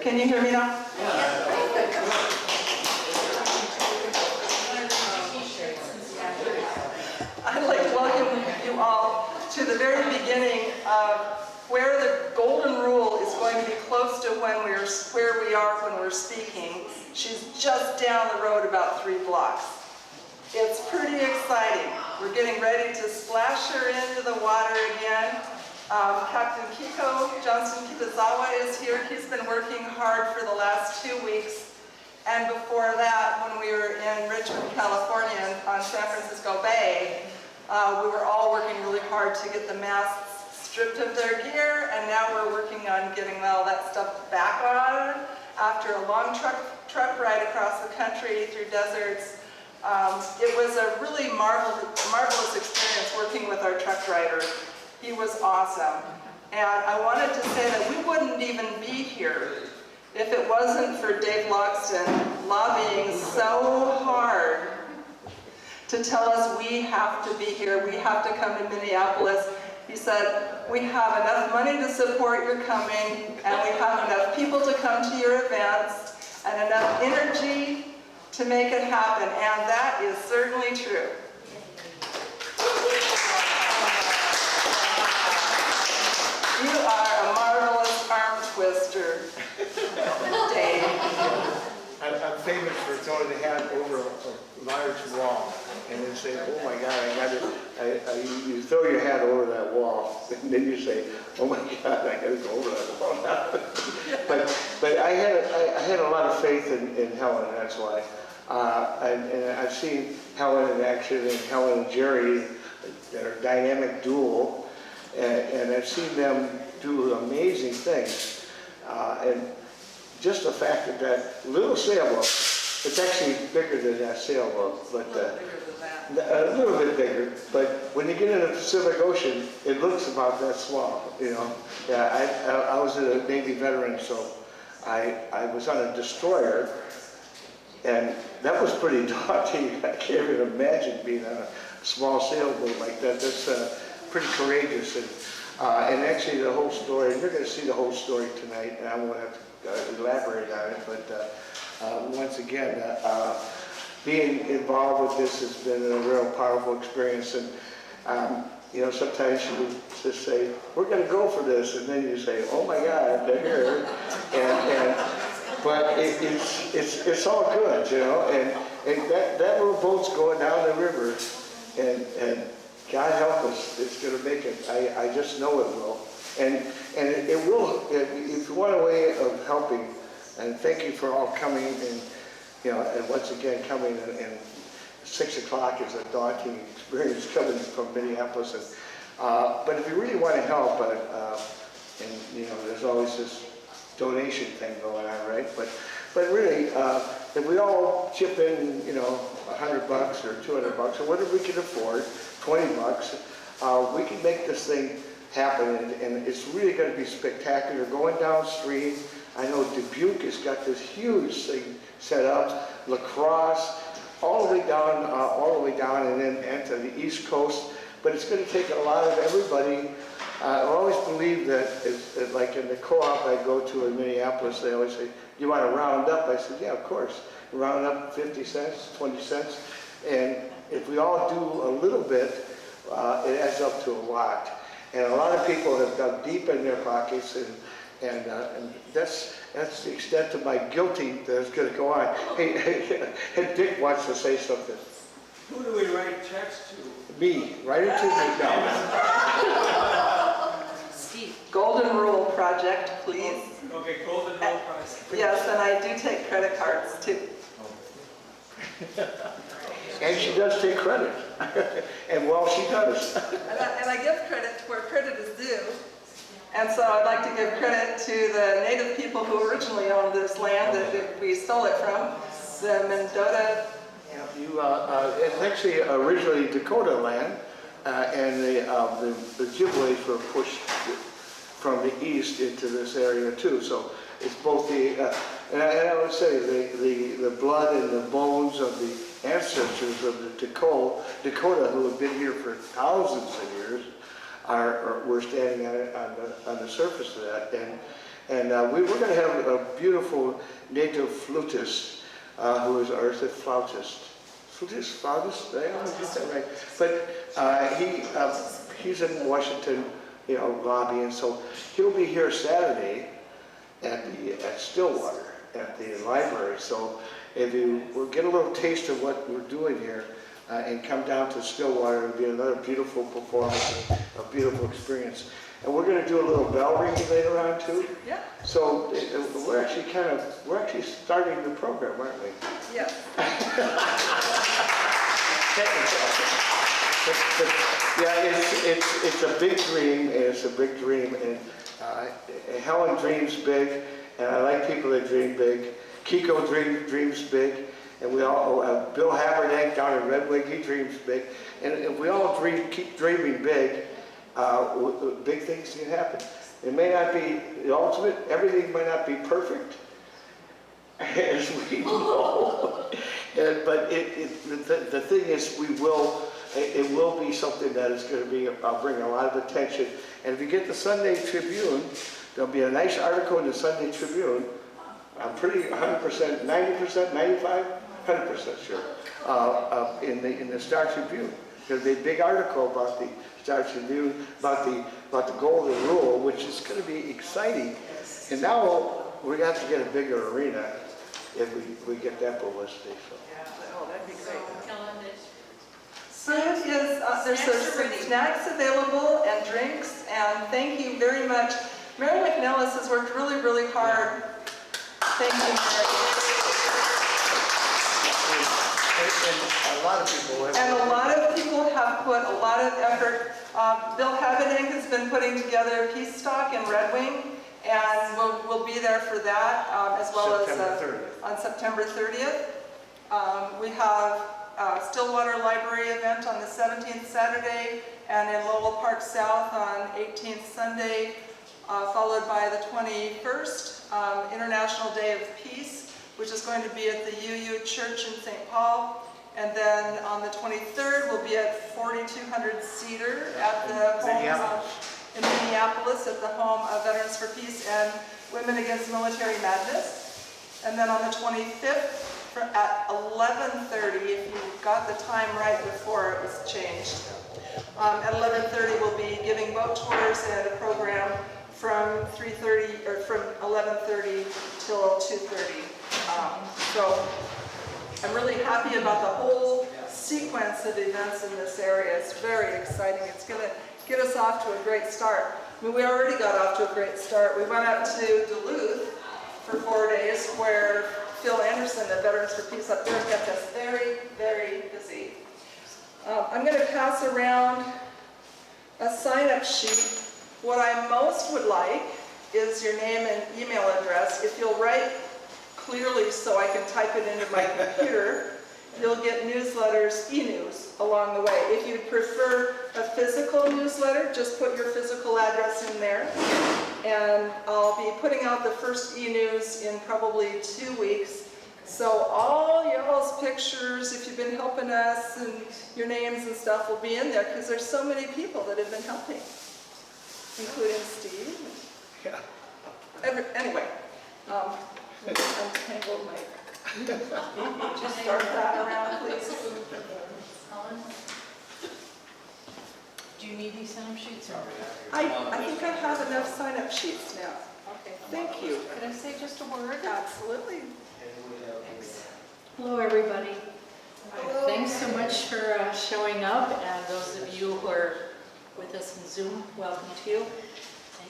Can you hear me now? I'd like to welcome you all to the very beginning of where the golden rule is going to be close to where we are when we're speaking. She's just down the road about 3 blocks. It's pretty exciting. We're getting ready to splash her into the water again. Captain Kiko Johnson-Kitazawa is here. He's been working hard for the last 2 weeks. And before that, when we were in Richmond, California on San Francisco Bay, we were all working really hard to get the masts stripped of their gear, and now we're working on getting all that stuff back on after a long truck ride across the country through deserts. It was a really marvelous experience working with our truck driver. He was awesome. And I wanted to say that we wouldn't even be here if it wasn't for Dave Logston lobbying so hard to tell us we have to be here, we have to come to Minneapolis. He said, we have enough money to support your coming, and we have enough people to come to your events, and enough energy to make it happen, and that is certainly true. You are a marvelous arm twister, Dave. I'm famous for throwing the hat over a large wall and then say, oh my God, I got it. You throw your hat over that wall and then you say, oh my God, I got to go over that wall now. but I had a lot of faith in Helen, that's why. And I've seen Helen in action and Helen and Jerry, their dynamic duo, and I've seen them do amazing things. And just the fact that little sailboat, it's actually bigger than that sailboat, but a little bit bigger. But when you get in the Pacific Ocean, it looks about that small, you know. Yeah, I was a Navy veteran, so I was on a destroyer, and that was pretty daunting. I can't even imagine being on a small sailboat like that. That's pretty courageous. And actually the whole story, and you're going to see the whole story tonight, and I won't have to elaborate on it, but once again, being involved with this has been a real powerful experience. And you know, sometimes you just say, we're going to go for this, and then you say, oh my God, they're here. But it's all good, you know, and that little boat's going down the river, and God help us, it's going to make it. I just know it will. And it will, if you want a way of helping, and thank you for all coming, and you know, and once again coming, and 6 o'clock is a daunting experience coming from Minneapolis. And, but if you really want to help, and you know, there's always this donation thing going on, right? But really, if we all chip in, you know, $100 or $200 or whatever we can afford, $20, we can make this thing happen, and it's really going to be spectacular. Going downstream, I know Dubuque has got this huge thing set up, La Crosse, all the way down, and then to the East Coast. But it's going to take a lot of everybody. I always believe that, like in the co-op I go to in Minneapolis, they always say, you want to round up? I said, yeah, of course. Round up 50 cents, 20 cents. And if we all do a little bit, it adds up to a lot. And a lot of people have dug deep in their pockets, and that's the extent of my guilty that's going to go on. Hey, Dick wants to say something. Who do we write checks to? Me. Write it to me now. Steve. Golden Rule Project, please. Okay, Golden Rule Project. Yes, and I do take credit cards too. And she does take credit. And well, she does. And I give credit where credit is due. And so I'd like to give credit to the native people who originally owned this land that we stole it from, the Mendota. It's actually originally Dakota land, and the Ojibways were pushed from the east into this area too. So it's both the, and I would say the blood and the bones of the ancestors of the Dakota who have been here for thousands of years, we're standing on the surface of that. And we're going to have a beautiful native flutist who is, or is it flautist? Flautist? I always get that right. But he's in Washington, lobbying, so he'll be here Saturday at Stillwater, at the library. So if you will get a little taste of what we're doing here and come down to Stillwater, it'll be another beautiful performance, a beautiful experience. And we're going to do a little bell ringing later on too. Yeah. So we're actually starting the program, aren't we? Yeah. But yeah, it's a big dream, and it's a big dream, and Helen dreams big, and I like people that dream big. Kiko dreams big, and we all, Bill Haberdank down in Redwig, he dreams big, and if we all keep dreaming big, big things can happen. It may not be the ultimate, everything might not be perfect, as we know, but the thing is, it will be something that is going to bring a lot of attention. And if you get the Sunday Tribune, there'll be a nice article in the Sunday Tribune. I'm pretty 100%, 90%, 95, 100% sure in the Star Tribune. There'll be a big article about the Star Tribune, about the Golden Rule, which is going to be exciting. And now we have to get a bigger arena if we get that publicity. So. Oh, that'd be great. Food is, there's some snacks available and drinks, and thank you very much. Mary McNellis has worked really, really hard. Thank you, Mary. And a lot of people have. And a lot of people have put a lot of effort. Bill Haberdank has been putting together Peace Talk in Red Wing, and we'll be there for that, as well September 30th. On September 30th. We have Stillwater Library event on the 17th Saturday, and in Lowell Park South on 18th Sunday, followed by the 21st, International Day of Peace, which is going to be at the UU Church in St. Paul. And then on the 23rd, we'll be at 4200 Cedar at the home in Minneapolis at the home of Veterans for Peace and Women Against Military Madness. And then on the 25th, at 11:30, if you got the time right before it was changed. At 11:30, we'll be giving boat tours and a program from 3:30 or from 11:30 till 2:30. So I'm really happy about the whole sequence of events in this area. It's very exciting. It's going to get us off to a great start. I mean, we already got off to a great start. We went up to Duluth for 4 days, where Phil Anderson, the Veterans for Peace up there, kept us very, very busy. I'm going to pass around a sign-up sheet. What I most would like is your name and email address. If you'll write clearly so I can type it into my computer, you'll get newsletters, e-news, along the way. If you prefer a physical newsletter, just put your physical address in there. And I'll be putting out the first e-news in probably 2 weeks. So all y'all's pictures, if you've been helping us, and your names and stuff will be in there, because there's so many people that have been helping, including Steve. Yeah. Anyway, untangle my... Just start that around, please. Do you need these sign-up sheets? Or? I think I have enough sign-up sheets now. Okay. Thank you. Could I say just a word? Absolutely. Thanks. Hello, everybody. Thanks so much for showing up, and those of you who are with us in Zoom, welcome to you.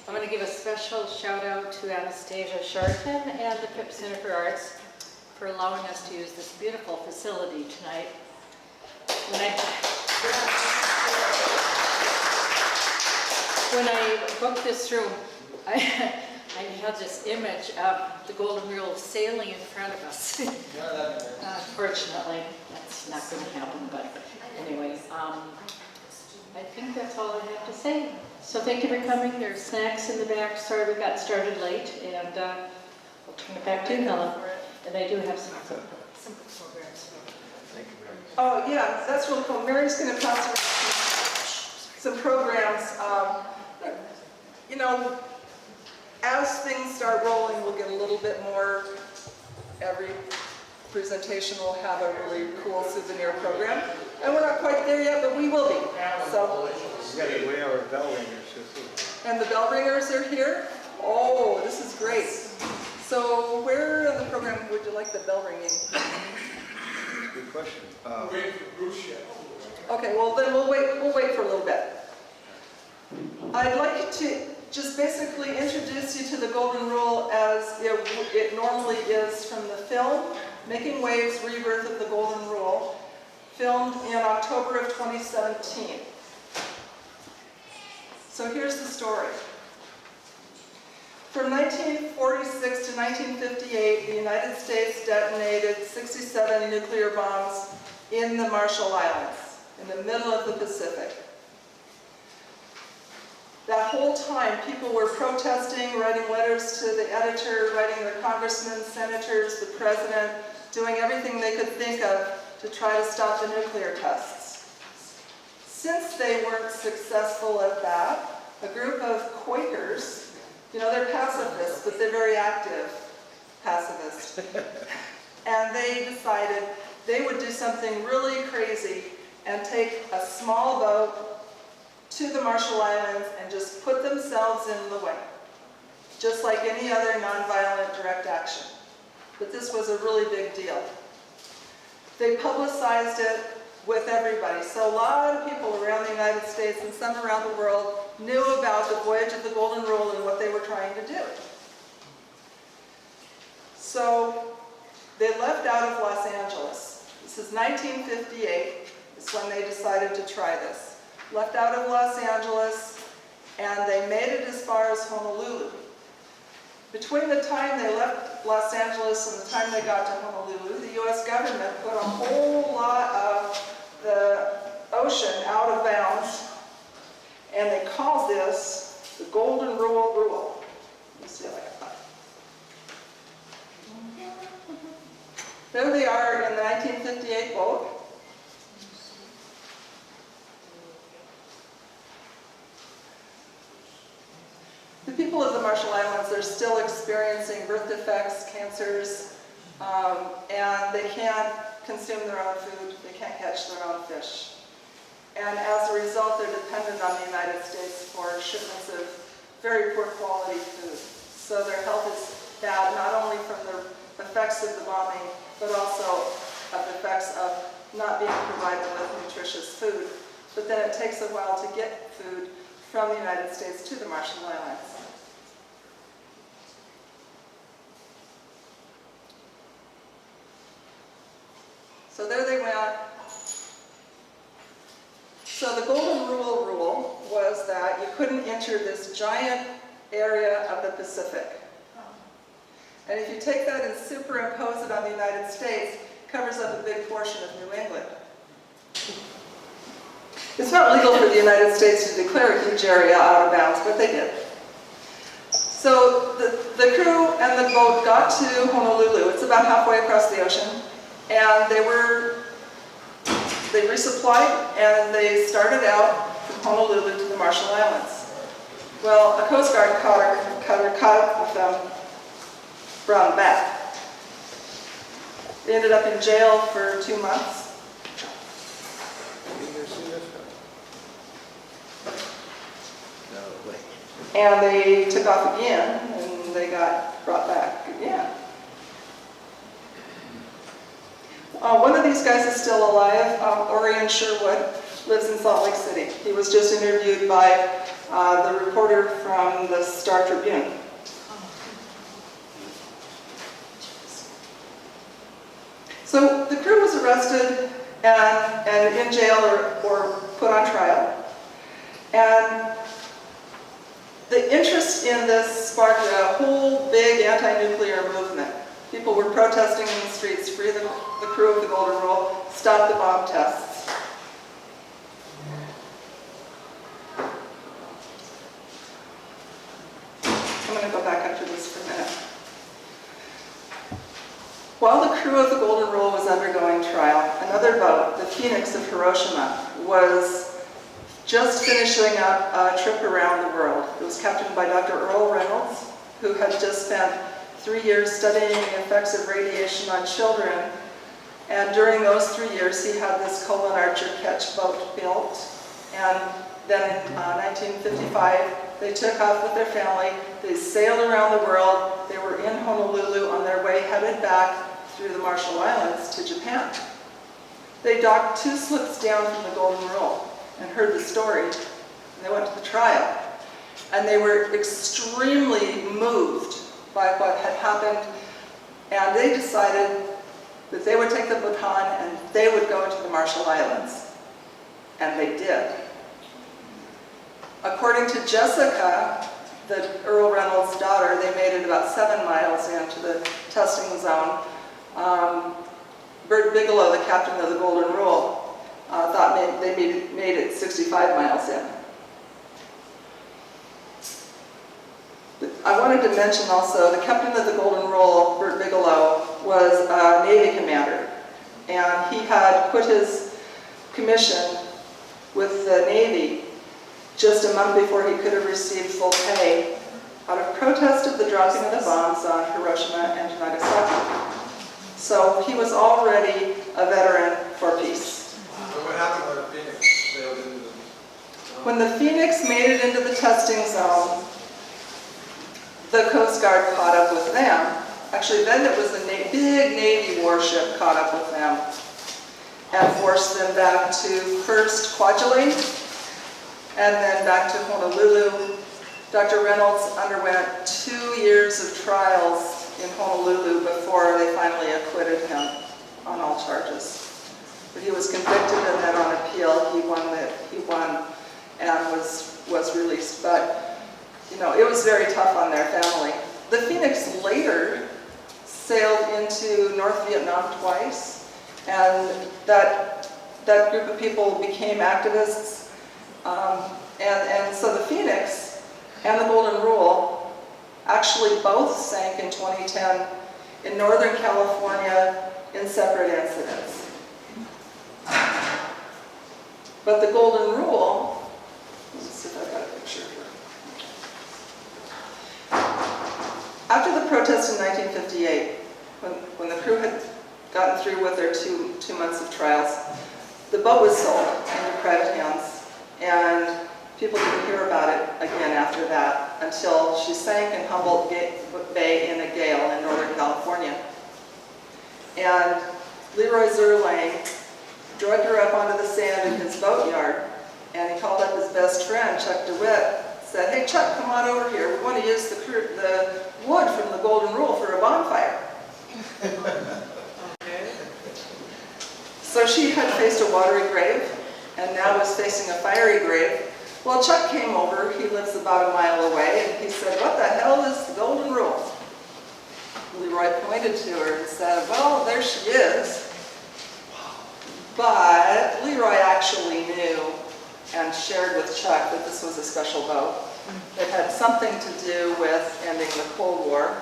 I'm going to give a special shout out to Anastasia Sharton and the Pipp Center for Arts for allowing us to use this beautiful facility tonight. When I booked this room, I had this image of the Golden Rule sailing in front of us. Fortunately, that's not going to happen, but anyway, I think that's all I have to say. So thank you for coming. There's snacks in the back. Sorry we got started late, and I'll turn it back to you, Helen. And I do have some programs. Thank you, Mary. Oh, yeah, that's real cool. Mary's going to pass around. some programs. You know, as things start rolling, we'll get a little bit more. Every presentation will have a really cool souvenir program. And we're not quite there yet, but we will be. So, We got to weigh our bell ringers too. and the bell ringers are here. Oh, this is great. So where in the program would you like the bell ringing? Good question. Wait for Bruce yet. Okay, well then we'll wait for a little bit. I'd like to just basically introduce you to the Golden Rule as it normally is from the film, Making Waves, Rebirth of the Golden Rule, filmed in October of 2017. So here's the story. From 1946 to 1958, the United States detonated 67 nuclear bombs in the Marshall Islands, in the middle of the Pacific. That whole time, people were protesting, writing letters to the editor, writing their congressmen, senators, the president, doing everything they could think of to try to stop the nuclear tests. Since they weren't successful at that, a group of Quakers, you know, they're pacifists, but they're very active pacifists, and they decided they would do something really crazy and take a small boat to the Marshall Islands and just put themselves in the way, just like any other nonviolent direct action. But this was a really big deal. They publicized it with everybody, so a lot of people around the United States and some around the world knew about the voyage of the Golden Rule and what they were trying to do. So they left out of Los Angeles. This is 1958, is when they decided to try this. Left out of Los Angeles, and they made it as far as Honolulu. Between the time they left Los Angeles and the time they got to Honolulu, the U.S. government put a whole lot of the ocean out of bounds, and they called this the Golden Rule. Let me see if I can find it. There they are in the 1958 boat. The people of the Marshall Islands are still experiencing birth defects, cancers, and they can't consume their own food, they can't catch their own fish. And as a result, they're dependent on the United States for shipments of very poor quality food. So their health is bad, not only from the effects of the bombing, but also of the effects of not being provided with nutritious food. But then it takes a while to get food from the United States to the Marshall Islands. So there they went. So the Golden Rule was that you couldn't enter this giant area of the Pacific. And if you take that and superimpose it on the United States, it covers up a big portion of New England. It's not legal for the United States to declare a huge area out of bounds, but they did. So the crew and the boat got to Honolulu. It's about halfway across the ocean. And they resupplied, and they started out from Honolulu to the Marshall Islands. Well, a Coast Guard cutter caught up with them, brought them back. They ended up in jail for 2 months. And they took off again, and they got brought back again. One of these guys is still alive. Orion Sherwood lives in Salt Lake City. He was just interviewed by the reporter from the Star Tribune. So the crew was arrested and in jail or put on trial. And the interest in this sparked a whole big anti-nuclear movement. People were protesting in the streets, free the crew of the Golden Rule, stop the bomb tests. I'm going to go back up to this for a minute. While the crew of the Golden Rule was undergoing trial, another boat, the Phoenix of Hiroshima, was just finishing up a trip around the world. It was captained by Dr. Earl Reynolds, who had just spent 3 years studying the effects of radiation on children. And during those 3 years, he had this Colin Archer ketch boat built. And then in 1955, they took off with their family. They sailed around the world. They were in Honolulu on their way headed back through the Marshall Islands to Japan. They docked 2 slips down from the Golden Rule and heard the story. And they went to the trial. And they were extremely moved by what had happened. And they decided that they would take the baton and they would go to the Marshall Islands. And they did. According to Jessica, the Earl Reynolds' daughter, they made it about 7 miles into the testing zone. Bert Bigelow, the captain of the Golden Rule, thought they made it 65 miles in. I wanted to mention also, the captain of the Golden Rule, Bert Bigelow, was a Navy commander. And he had quit his commission with the Navy just a month before he could have received full pay out of protest of the dropping of the bombs on Hiroshima and Nagasaki. So he was already a veteran for peace. So what happened when the Phoenix sailed into the... When the Phoenix made it into the testing zone, the Coast Guard caught up with them. Actually, then it was a big Navy warship caught up with them and forced them back to first Kwajalein and then back to Honolulu. Dr. Reynolds underwent 2 years of trials in Honolulu before they finally acquitted him on all charges. But he was convicted, and then on appeal he won and was released. But you know, it was very tough on their family. The Phoenix later sailed into North Vietnam twice, and that group of people became activists. And so the Phoenix and the Golden Rule actually both sank in 2010 in Northern California in separate incidents. But the Golden Rule, let's see if I've got a picture here. After the protest in 1958, when the crew had gotten through with their two months of trials, the boat was sold into private hands, and people didn't hear about it again after that until she sank in Humboldt Bay in a gale in Northern California. And Leroy Zerlang dragged her up onto the sand in his boatyard, and he called up his best friend, Chuck DeWitt, said, "Hey Chuck, come on over here. We want to use the wood from the Golden Rule for a bonfire." So she had faced a watery grave, and now was facing a fiery grave. Well, Chuck came over. He lives about a mile away, and he said, "What the hell is the Golden Rule?" Leroy pointed to her and said, "Well, there she is." But Leroy actually knew and shared with Chuck that this was a special boat. It had something to do with ending the Cold War.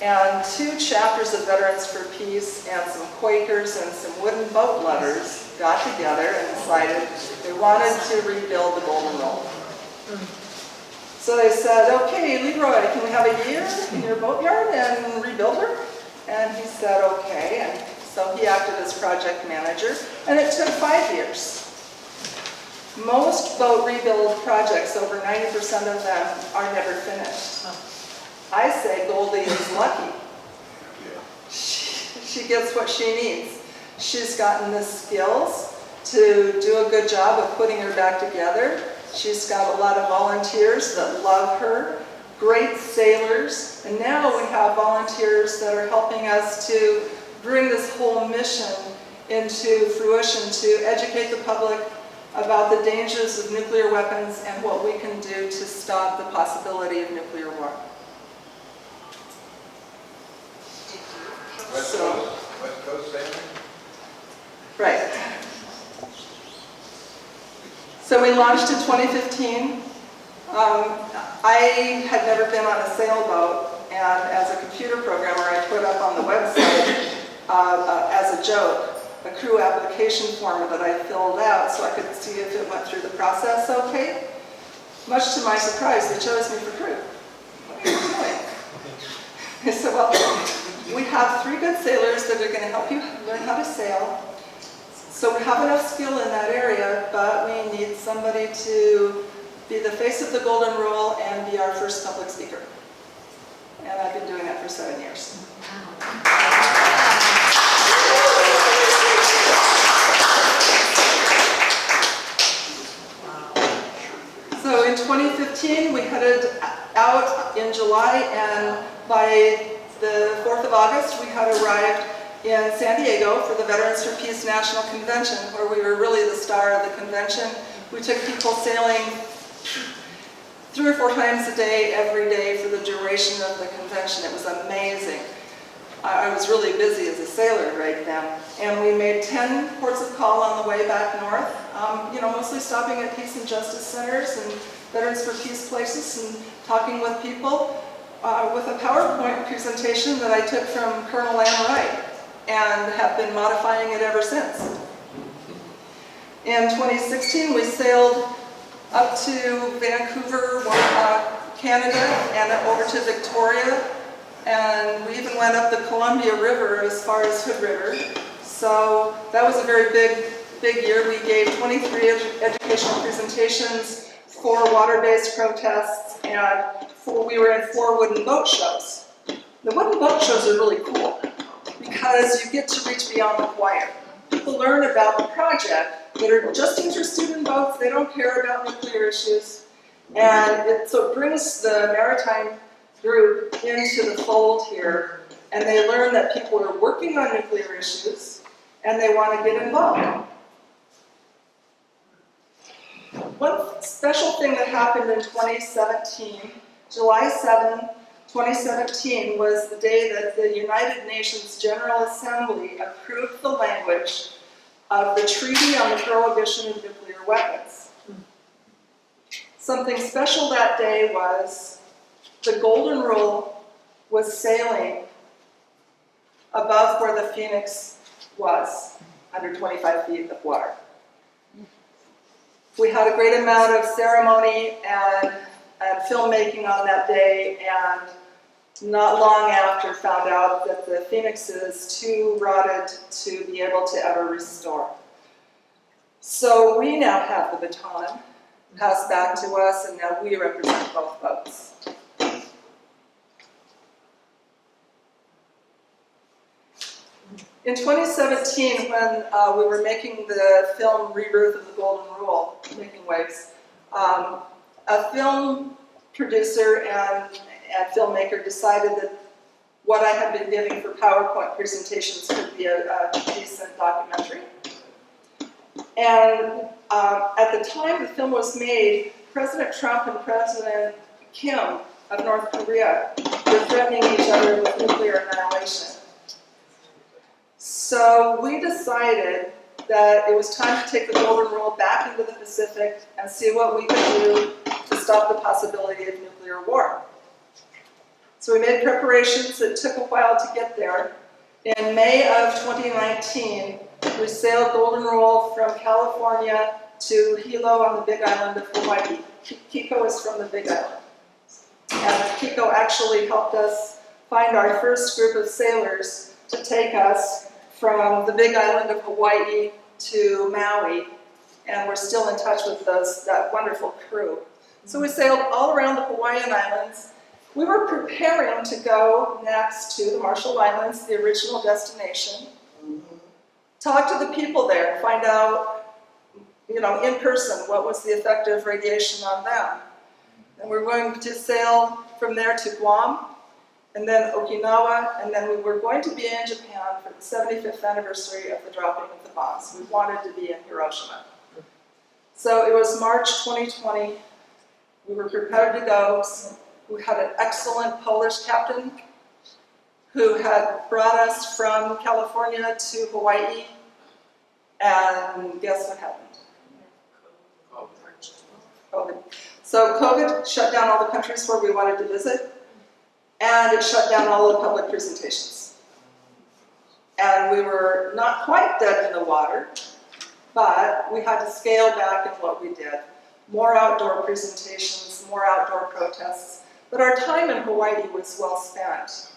And 2 chapters of Veterans for Peace and some Quakers and some wooden boat lovers got together and decided they wanted to rebuild the Golden Rule. So they said, "Okay, Leroy, can we have a year in your boatyard and rebuild her?" And he said, "Okay." And so he acted as project manager, and it took 5 years. Most boat rebuild projects, over 90% of them, are never finished. I say Goldie is lucky. She gets what she needs. She's gotten the skills to do a good job of putting her back together. She's got a lot of volunteers that love her, great sailors, and now we have volunteers that are helping us to bring this whole mission into fruition, to educate the public about the dangers of nuclear weapons and what we can do to stop the possibility of nuclear war. West Coast sailing? Right. So we launched in 2015. I had never been on a sailboat, and as a computer programmer, I put up on the website as a joke, a crew application form that I filled out so I could see if it went through the process okay. Much to my surprise, they chose me for crew. What are you doing? I said, well, we have 3 good sailors that are going to help you learn how to sail. So we have enough skill in that area, but we need somebody to be the face of the Golden Rule and be our first public speaker. And I've been doing that for 7 years. So in 2015, we headed out in July, and by the 4th of August, we had arrived in San Diego for the Veterans for Peace National Convention, where we were really the star of the convention. We took people sailing 3 or 4 times a day, every day, for the duration of the convention. It was amazing. I was really busy as a sailor right then. And we made 10 ports of call on the way back north, mostly stopping at peace and justice centers and Veterans for Peace places and talking with people with a PowerPoint presentation that I took from Colonel Ann Wright and have been modifying it ever since. In 2016, we sailed up to Vancouver, Canada, and over to Victoria. And we even went up the Columbia River as far as Hood River. So that was a very big year. We gave 23 educational presentations, 4 water-based protests, and we were in 4 wooden boat shows. The wooden boat shows are really cool because you get to reach beyond the choir. People learn about the project that are just interested in boats. They don't care about nuclear issues. And so it brings the maritime group into the fold here, and they learn that people are working on nuclear issues and they want to get involved. One special thing that happened in 2017, July 7, 2017, was the day that the United Nations General Assembly approved the language of the Treaty on the Prohibition of Nuclear Weapons. Something special that day was the Golden Rule was sailing above where the Phoenix was, under 25 feet of water. We had a great amount of ceremony and filmmaking on that day, and not long after found out that the Phoenix is too rotted to be able to ever restore. So we now have the baton passed back to us, and now we represent both boats. In 2017, when we were making the film Rebirth of the Golden Rule, Making Waves, a film producer and filmmaker decided that what I had been giving for PowerPoint presentations could be a decent documentary. And at the time the film was made, President Trump and President Kim of North Korea were threatening each other with nuclear annihilation. So we decided that it was time to take the Golden Rule back into the Pacific and see what we could do to stop the possibility of nuclear war. So we made preparations. It took a while to get there. In May of 2019, we sailed Golden Rule from California to Hilo on the Big Island of Hawaii. Kiko is from the Big Island. And Kiko actually helped us find our first group of sailors to take us from the Big Island of Hawaii to Maui, and we're still in touch with that wonderful crew. So we sailed all around the Hawaiian Islands. We were preparing to go next to the Marshall Islands, the original destination, talk to the people there, find out, in person, what was the effect of radiation on them. And we're going to sail from there to Guam, and then Okinawa, and then we were going to be in Japan for the 75th anniversary of the dropping of the bombs. We wanted to be in Hiroshima. So it was March 2020. We were prepared to go. We had an excellent Polish captain who had brought us from California to Hawaii. And guess what happened? COVID. So COVID shut down all the countries where we wanted to visit, and it shut down all the public presentations. And we were not quite dead in the water, but we had to scale back in what we did. More outdoor presentations, more outdoor protests, but our time in Hawaii was well spent.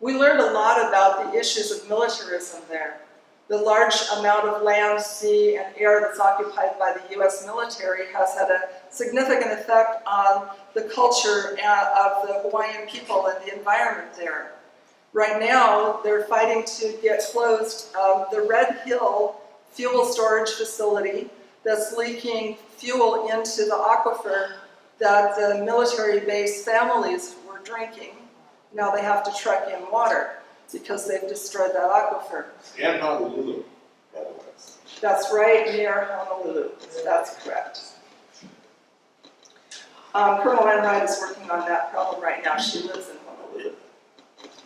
We learned a lot about the issues of militarism there. The large amount of land, sea, and air that's occupied by the US military has had a significant effect on the culture of the Hawaiian people and the environment there. Right now, they're fighting to get closed the Red Hill fuel storage facility that's leaking fuel into the aquifer that the military base families were drinking. Now they have to trek in water because they've destroyed that aquifer. And Honolulu, by the way. That's right, near Honolulu. That's correct. Colonel Enright is working on that problem right now. She lives in Honolulu.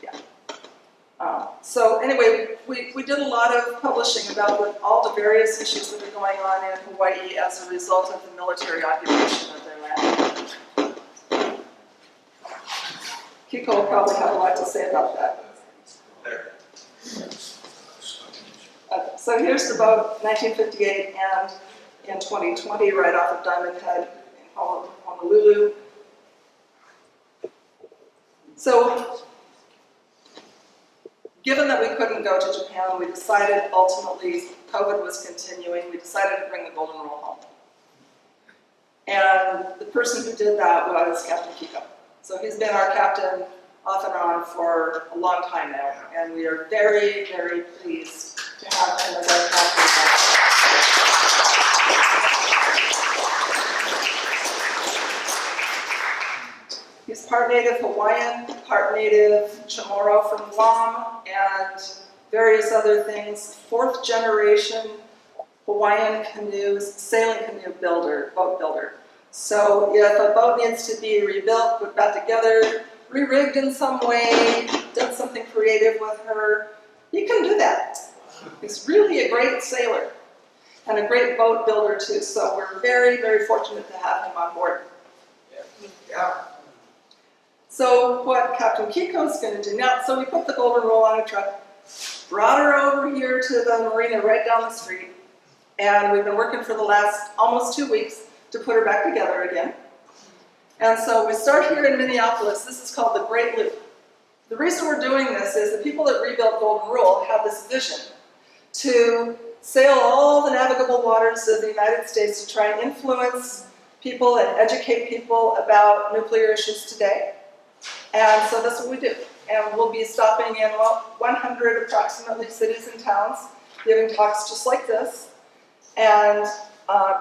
Yeah. So anyway, we did a lot of publishing about all the various issues that are going on in Hawaii as a result of the military occupation of their land. Kiko will probably have a lot to say about that. So here's the boat, 1958 and in 2020, right off of Diamond Head in Honolulu. So, given that we couldn't go to Japan, we decided ultimately, COVID was continuing, we decided to bring the Golden Rule home. And the person who did that was Captain Kiko. So he's been our captain off and on for a long time now, and we are very, very pleased to have him as our captain. He's part native Hawaiian, part native Chamorro from Guam, and various other things. 4th generation Hawaiian canoes, sailing canoe builder, boat builder. So if a boat needs to be rebuilt, put back together, re-rigged in some way, done something creative with her, he can do that. He's really a great sailor and a great boat builder too, so we're very, very fortunate to have him on board. Yeah. So what Captain Kiko's going to do now, so we put the Golden Rule on a truck, brought her over here to the marina right down the street, and we've been working for the last almost 2 weeks to put her back together again. And so we start here in Minneapolis. This is called the Great Loop. The reason we're doing this is the people that rebuilt Golden Rule have this vision to sail all the navigable waters of the United States to try and influence people and educate people about nuclear issues today. And so that's what we do. And we'll be stopping in 100 approximately cities and towns, giving talks just like this. And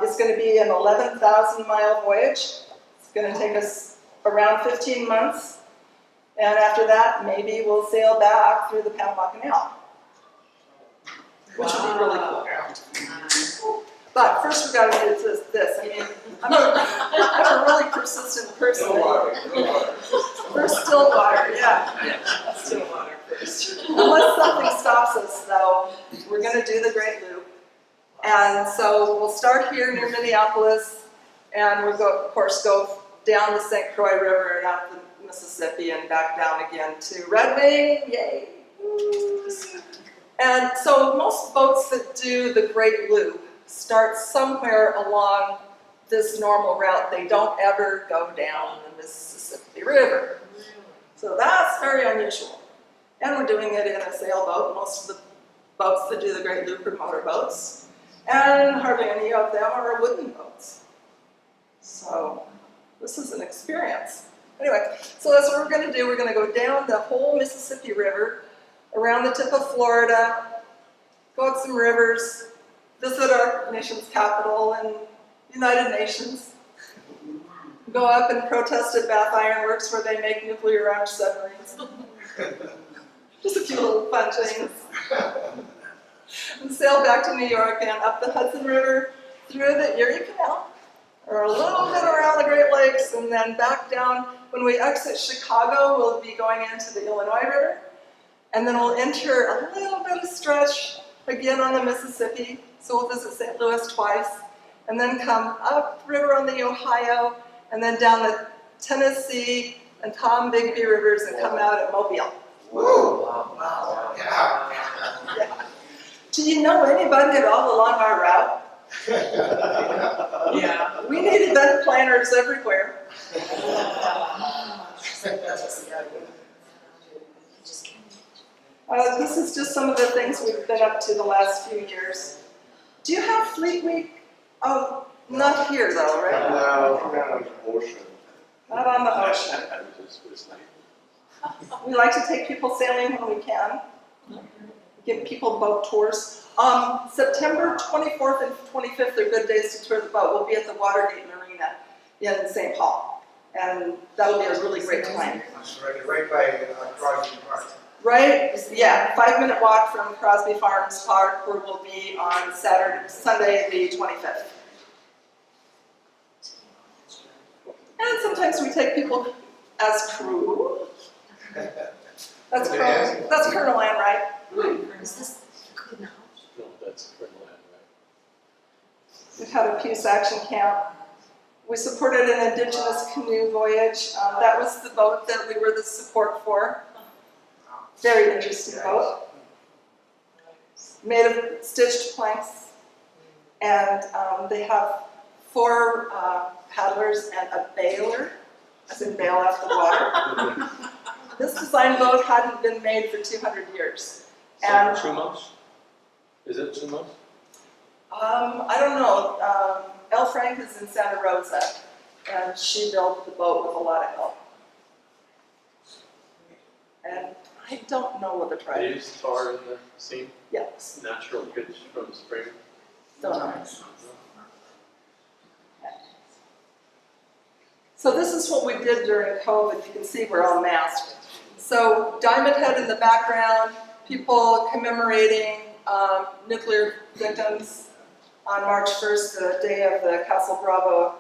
it's going to be an 11,000-mile voyage. It's going to take us around 15 months. And after that, maybe we'll sail back through the Panama Canal, which would be really cool. But first we've got to do this. I mean, I'm a really persistent person. First Stillwater, yeah. Stillwater first. Unless something stops us, though, we're going to do the Great Loop. And so we'll start here near Minneapolis, and we'll go, of course, go down the St. Croix River and up the Mississippi and back down again to Red Wing, yay! And so most boats that do the Great Loop start somewhere along this normal route. They don't ever go down the Mississippi River. So that's very unusual. And we're doing it in a sailboat. Most of the boats that do the Great Loop are motorboats. And hardly any of them are wooden boats. So this is an experience. Anyway, so that's what we're going to do. We're going to go down the whole Mississippi River, around the tip of Florida, go up some rivers, visit our nation's capital and United Nations, go up and protest at Bath Iron Works where they make nuclear-armed submarines. Just a few little fun things. And sail back to New York and up the Hudson River, through the Erie Canal, or a little bit around the Great Lakes, and then back down. When we exit Chicago, we'll be going into the Illinois River, and then we'll enter a little bit of stretch again on the Mississippi, so we'll visit St. Louis twice, and then come up river on the Ohio, and then down the Tennessee and Tom Bigby rivers and come out at Mobile. Whoa! Wow! Yeah! Do you know anybody at all along our route? Yeah. We need event planners everywhere. This is just some of the things we've been up to the last few years. Do you have Fleet Week? Oh, not here though, right? No, Not on the ocean. We like to take people sailing when we can. Give people boat tours. September 24th and 25th are good days to tour the boat. We'll be at the Watergate Marina in St. Paul. And that'll be a really great time. Right by Crosby Park. Right? Yeah, 5-minute walk from Crosby Farms Park, where we'll be on Sunday the 25th. And sometimes we take people as crew. That's Colonel Ann, right? Is this good now? No, that's Colonel Ann, right? We've had a Peace Action Camp. We supported an Indigenous canoe voyage. That was the boat that we were the support for. Very interesting boat. Made of stitched planks. And they have 4 paddlers and a bailer, as in bail out the water. This design boat hadn't been made for 200 years. And 2 months? Is it 2 months? I don't know. Elle Frank is in Santa Rosa, and she built the boat with a lot of help. And I don't know what the They price is. use tar in the seam, Yes, natural pitch from the spring. don't know. So this is what we did during COVID. You can see we're all masked. So Diamond Head in the background, people commemorating nuclear victims on March 1st, the day of the Castle Bravo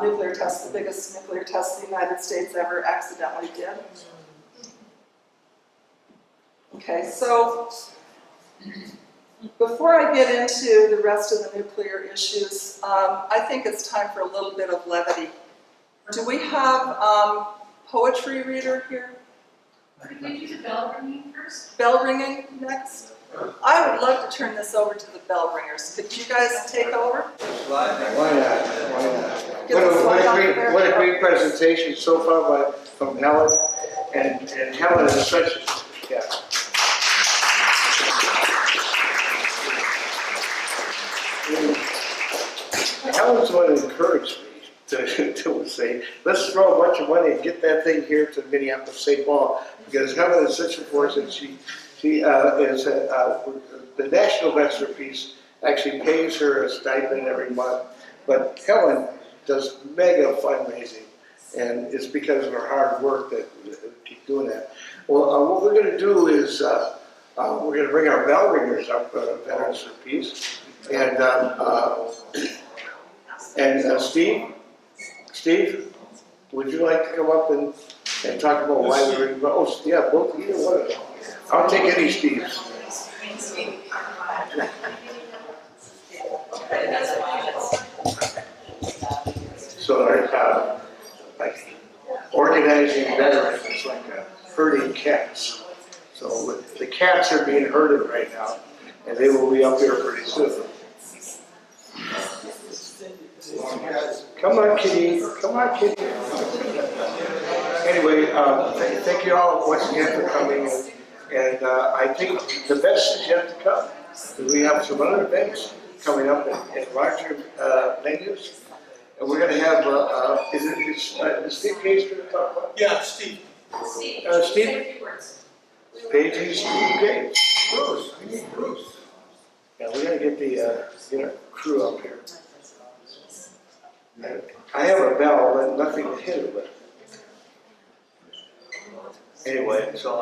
nuclear test, the biggest nuclear test the United States ever accidentally did. Okay, so before I get into the rest of the nuclear issues, I think it's time for a little bit of levity. Do we have poetry reader here? Could we do the bell ringing first? Bell ringing next? I would love to turn this over to the bell ringers. Could you guys take over? Why not? Why not? Get the slide off there. What a great presentation so far from Helen. And Helen is such, yeah. Helen's the one who encouraged me to say, let's throw a bunch of money and get that thing here to Minneapolis, St. Paul, because Helen is such a force, and she is the National Vets for Peace actually pays her a stipend every month, but Helen does mega fundraising, and it's because of her hard work that we keep doing that. Well, what we're going to do is we're going to bring our bell ringers up, Veterans for Peace, and Steve, would you like to come up and talk about why we're in, oh, yeah, both, either one of them. I'll take any Steves. So, like, organizing veterans is like herding cats. So the cats are being herded right now, and they will be up here pretty soon. Come on, kitty. Come on, kitty. Anyway, thank you all once again for coming. And I think the best is yet to come. We have some other events coming up in larger venues. And we're going to have, is Steve Gates going to talk about? Yeah, Steve. Steve? Paige, Steve Gates. Bruce. I need Bruce. Yeah, we got to get the crew up here. I have a bell, but nothing to hit it with. Anyway, so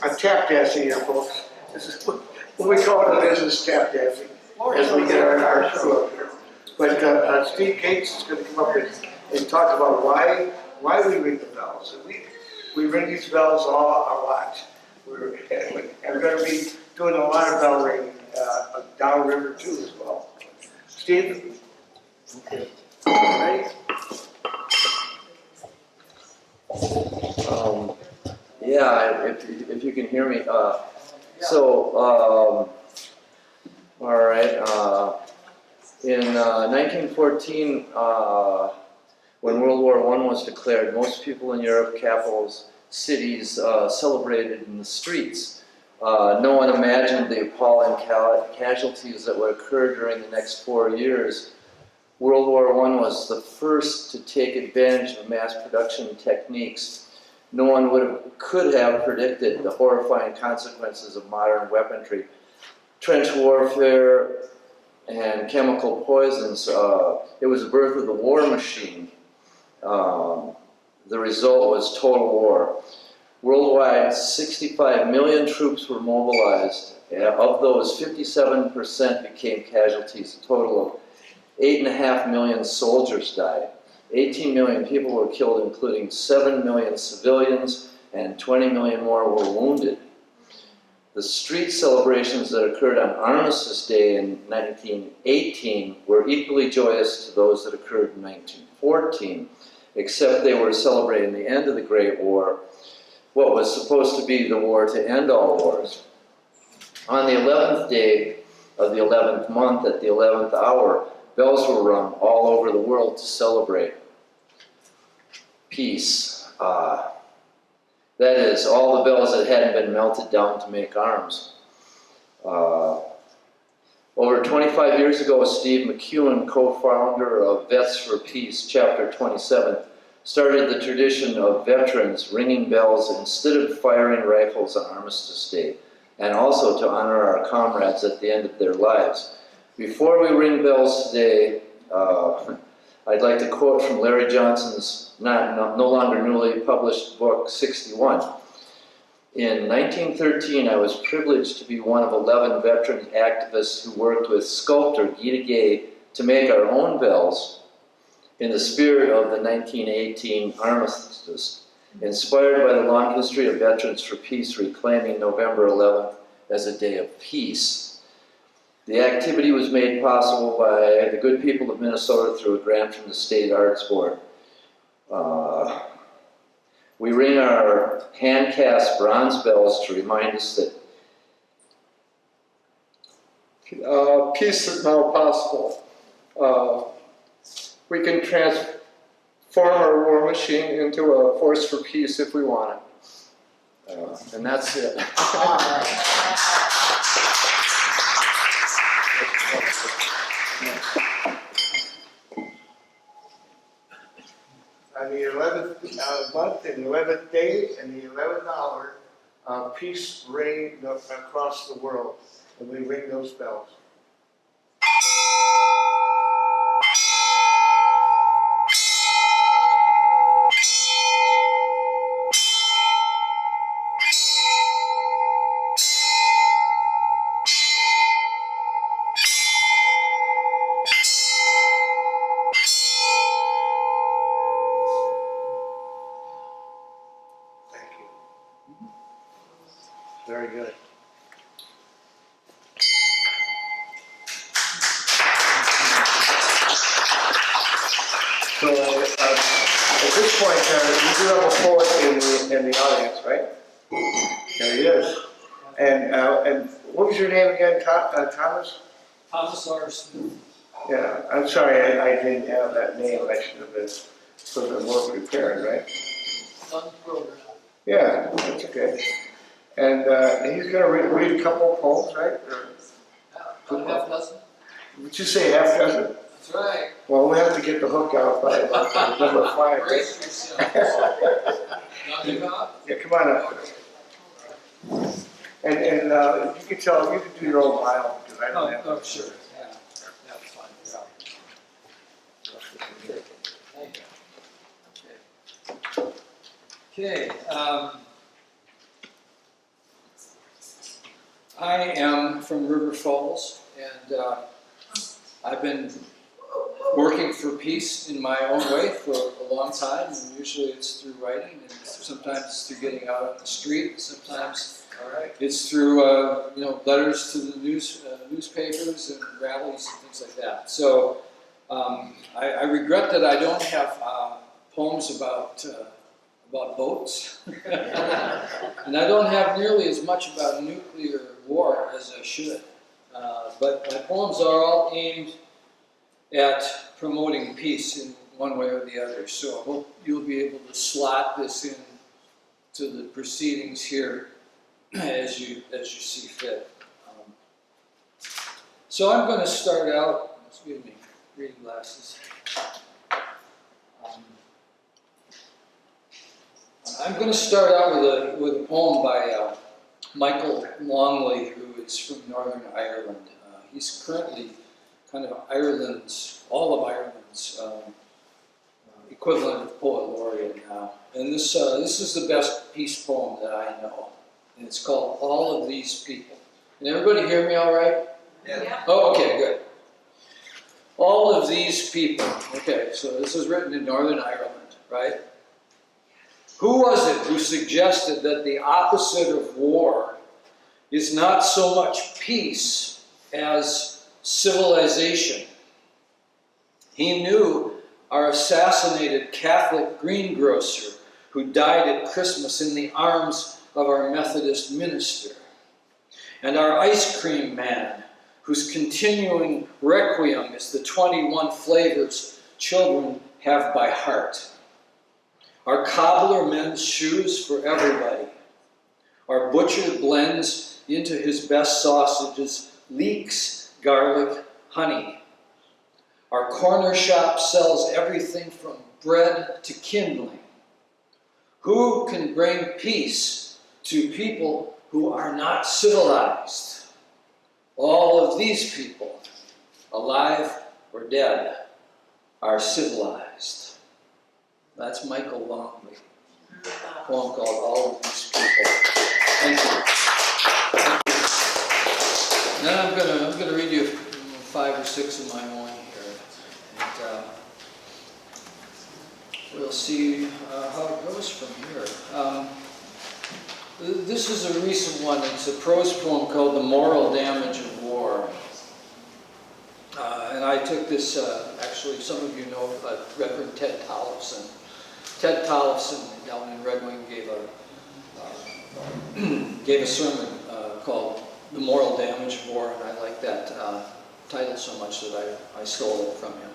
I'm tap dancing here, folks. This is what we call it in business, tap dancing, as we get our crew up here. But Steve Gates is going to come up and talk about why we ring the bells. And we ring these bells a lot. We're going to be doing a lot of bell ringing downriver too as well. Steve? Okay. Ready? Yeah, if you can hear me. All right. In 1914, when World War I was declared, most people in Europe, capitals, cities, celebrated in the streets. No one imagined the appalling casualties that would occur during the next 4 years. World War I was the first to take advantage of mass production techniques. No one could have predicted the horrifying consequences of modern weaponry. Trench warfare and chemical poisons. It was the birth of the war machine. The result was total war. Worldwide, 65 million troops were mobilized. Of those, 57% became casualties. A total of 8.5 million soldiers died. 18 million people were killed, including 7 million civilians, and 20 million more were wounded. The street celebrations that occurred on Armistice Day in 1918 were equally joyous to those that occurred in 1914, except they were celebrating the end of the Great War, what was supposed to be the war to end all wars. On the 11th day of the 11th month, at the 11th hour, bells were rung all over the world to celebrate peace. That is, all the bells that hadn't been melted down to make arms. Over 25 years ago, Steve McEwen, co-founder of Vets for Peace, Chapter 27, started the tradition of veterans ringing bells instead of firing rifles on Armistice Day, and also to honor our comrades at the end of their lives. Before we ring bells today, I'd like to quote from Larry Johnson's no longer newly published book, 61. In 1913, I was privileged to be one of 11 veteran activists who worked with sculptor Gita Gay to make our own bells in the spirit of the 1918 armistice, inspired by the long history of Veterans for Peace reclaiming November 11th as a day of peace. The activity was made possible by the good people of Minnesota through a grant from the State Arts Board. We ring our hand-cast bronze bells to remind us that peace is now possible. We can transform our war machine into a force for peace if we want it. And that's it. On the 11th month and the 11th day and the 11th hour, peace reigned across the world, and we ring those bells. Very good. So at this point, we do have a poet in the audience, right? There he is. And what was your name again, Thomas? Thomas R. Smith. Yeah, I'm sorry, I didn't have that name. I should have been a little bit more prepared, right? On the program. Yeah, that's okay. And he's going to read a couple of poems, right? About a half dozen. Would you say half dozen? That's right. Well, we have to get the hook out by number 5. Brace yourself. Now give up. Yeah, come on up. And you can tell, you can do your own bio because I don't have. Oh, sure. Yeah, that's fine. Yeah. Thank you. Okay. I am from River Falls, and I've been working for peace in my own way for a long time, and usually it's through writing, and sometimes it's through getting out on the street, sometimes it's through letters to the newspapers and rallies and things like that. So I regret that I don't have poems about boats, and I don't have nearly as much about nuclear war as I should. but my poems are all aimed at promoting peace in one way or the other. So I hope you'll be able to slot this in to the proceedings here as you see fit. So I'm going to start out, excuse me, reading glasses. I'm going to start out with a poem by Michael Longley, who is from Northern Ireland. He's currently kind of all of Ireland's equivalent of poet laureate now. And this is the best peace poem that I know. And it's called All of These People. Can everybody hear me all right? Yeah. Oh, okay, good. All of these people. Okay, so this is written in Northern Ireland, right? Who was it who suggested that the opposite of war is not so much peace as civilization? He knew our assassinated Catholic greengrocer who died at Christmas in the arms of our Methodist minister, and our ice cream man whose continuing requiem is the 21 flavors children have by heart. Our cobbler mends shoes for everybody. Our butcher blends into his best sausages leeks, garlic, honey. Our corner shop sells everything from bread to kindling. Who can bring peace to people who are not civilized? All of these people, alive or dead, are civilized. That's Michael Longley. A poem called All of These People. Thank you. Then I'm gonna read you 5 or 6 of my own here, and we'll see how it goes from here. This is a recent one. It's a prose poem called The Moral Damage of War. And I took this, actually some of you know Reverend Ted Tollefson. Ted Tollefson down in Red Wing gave a sermon called The Moral Damage of War, and I like that title so much that I stole it from him.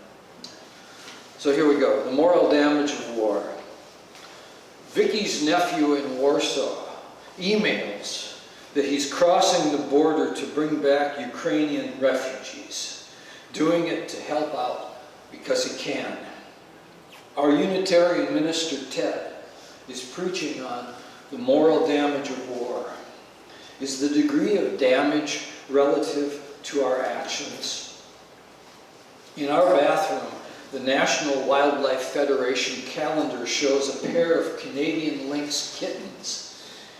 So here we go. The Moral Damage of War. Vicky's nephew in Warsaw emails that he's crossing the border to bring back Ukrainian refugees, doing it to help out because he can. Our Unitarian minister, Ted, is preaching on the moral damage of war. Is the degree of damage relative to our actions? In our bathroom, the National Wildlife Federation calendar shows a pair of Canadian lynx kittens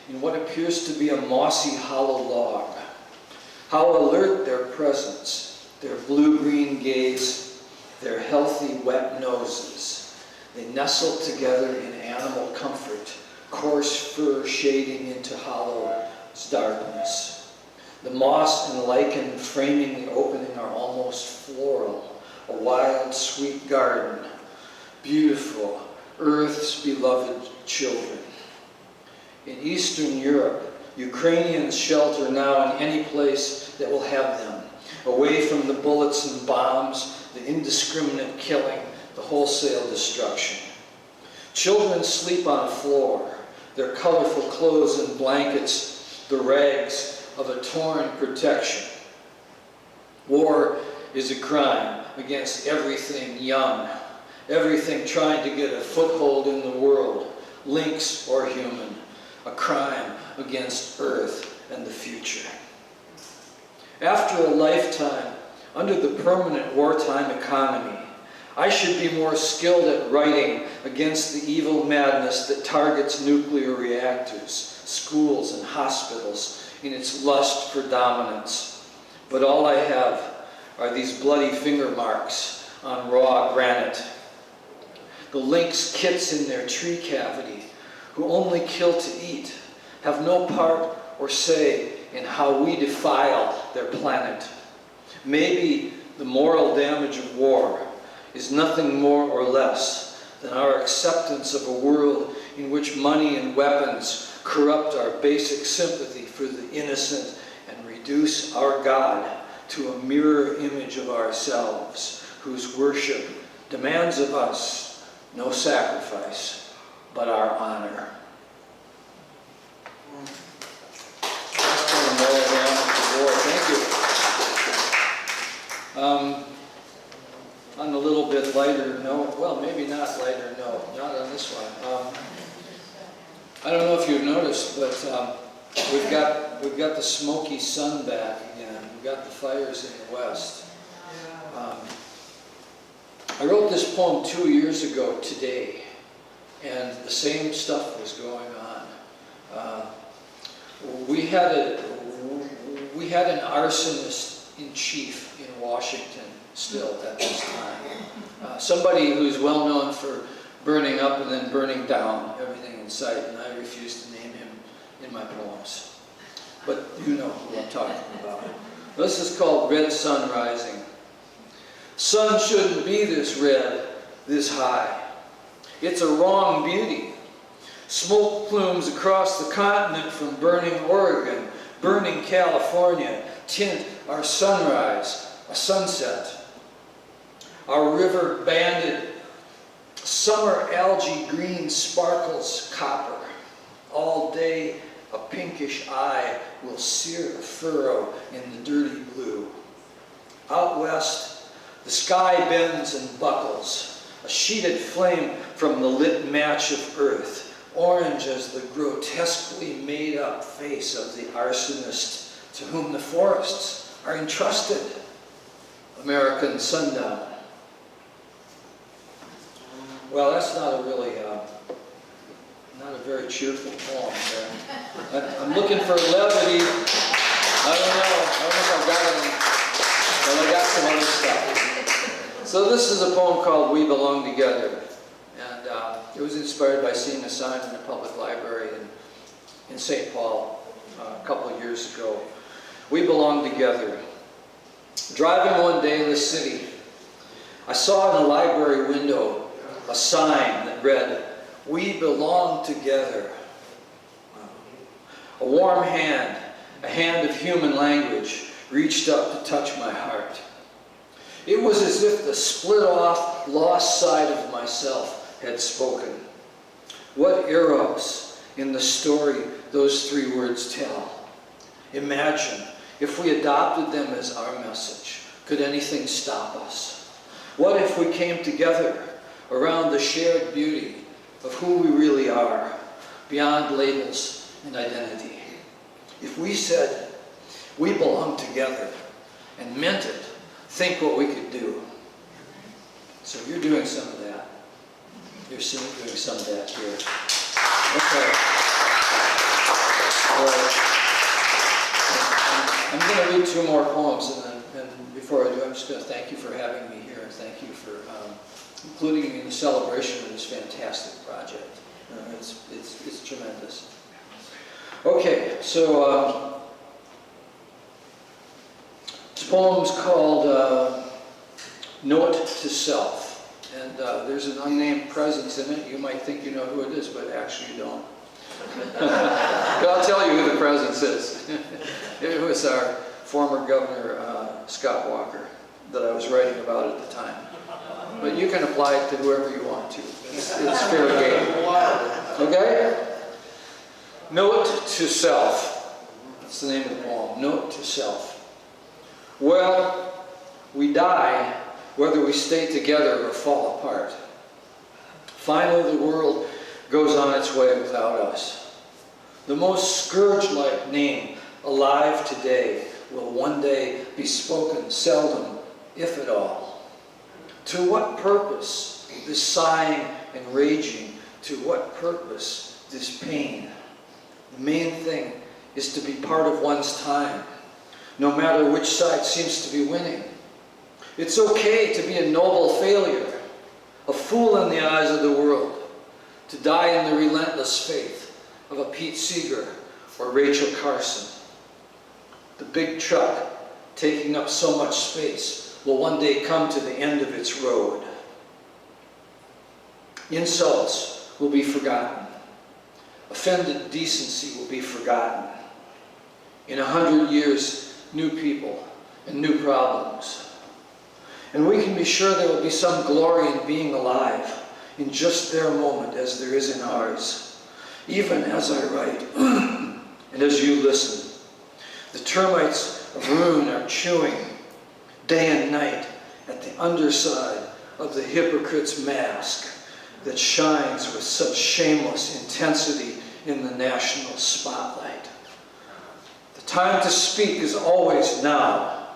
in what appears to be a mossy hollow log. How alert their presence, their blue-green gaze, their healthy wet noses. They nestle together in animal comfort, coarse fur shading into hollow darkness. The moss and lichen framing the opening are almost floral, a wild, sweet garden, beautiful, Earth's beloved children. In Eastern Europe, Ukrainians shelter now in any place that will have them, away from the bullets and bombs, the indiscriminate killing, the wholesale destruction. Children sleep on a floor, their colorful clothes and blankets, the rags of a torn protection. War is a crime against everything young, everything trying to get a foothold in the world, lynx or human, a crime against Earth and the future. After a lifetime under the permanent wartime economy, I should be more skilled at writing against the evil madness that targets nuclear reactors, schools and hospitals in its lust for dominance. But all I have are these bloody finger marks on raw granite. The lynx kits in their tree cavity, who only kill to eat, have no part or say in how we defile their planet. Maybe the moral damage of war is nothing more or less than our acceptance of a world in which money and weapons corrupt our basic sympathy for the innocent and reduce our God to a mirror image of ourselves, whose worship demands of us no sacrifice, but our honor. Thank you. On a little bit lighter note, well, maybe not lighter note, not on this one. I don't know if you've noticed, but we've got the smoky sun back again. We've got the fires in the west. I wrote this poem 2 years ago today, and the same stuff was going on. We had an arsonist in chief in Washington still at this time. Somebody who's well known for burning up and then burning down everything in sight, and I refuse to name him in my poems. But you know who I'm talking about. This is called Red Sun Rising. Sun shouldn't be this red, this high. It's a wrong beauty. Smoke plumes across the continent from burning Oregon, burning California, tint our sunrise, a sunset. Our river banded, summer algae green sparkles copper. All day a pinkish eye will sear a furrow in the dirty blue. Out west, the sky bends and buckles, a sheeted flame from the lit match of earth, orange as the grotesquely made-up face of the arsonist to whom the forests are entrusted. American sundown. Well, that's not a really, not a very cheerful poem there. I'm looking for levity. I don't know if I've got it, but I got some other stuff. So this is a poem called We Belong Together. And it was inspired by seeing a sign in the public library in St. Paul a couple of years ago. We belong together. Driving one day in the city, I saw in a library window a sign that read, "We belong together." A warm hand, a hand of human language, reached up to touch my heart. It was as if the split-off, lost side of myself had spoken. What eros in the story those three words tell. Imagine if we adopted them as our message. Could anything stop us? What if we came together around the shared beauty of who we really are, beyond labels and identity? If we said, we belong together, and meant it, think what we could do. So you're doing some of that. You're doing some of that here. Okay. I'm going to read two more poems, and before I do, I'm just going to thank you for having me here, and thank you for including me in the celebration of this fantastic project. It's tremendous. Okay, so this poem's called Note to Self. And there's an unnamed presence in it. You might think you know who it is, but actually you don't. But I'll tell you who the presence is. It was our former governor, Scott Walker, that I was writing about at the time. But you can apply it to whoever you want to. It's fair game. Okay? Note to Self. That's the name of the poem. Note to Self. Well, we die whether we stay together or fall apart. Finally, the world goes on its way without us. The most scourge-like name alive today will one day be spoken seldom, if at all. To what purpose this sighing and raging? To what purpose this pain? The main thing is to be part of one's time, no matter which side seems to be winning. It's okay to be a noble failure, a fool in the eyes of the world, to die in the relentless faith of a Pete Seeger or Rachel Carson. The big truck taking up so much space will one day come to the end of its road. Insults will be forgotten. Offended decency will be forgotten. In 100 years, new people and new problems. And we can be sure there will be some glory in being alive in just their moment as there is in ours, even as I write and as you listen. The termites of ruin are chewing day and night at the underside of the hypocrite's mask that shines with such shameless intensity in the national spotlight. The time to speak is always now.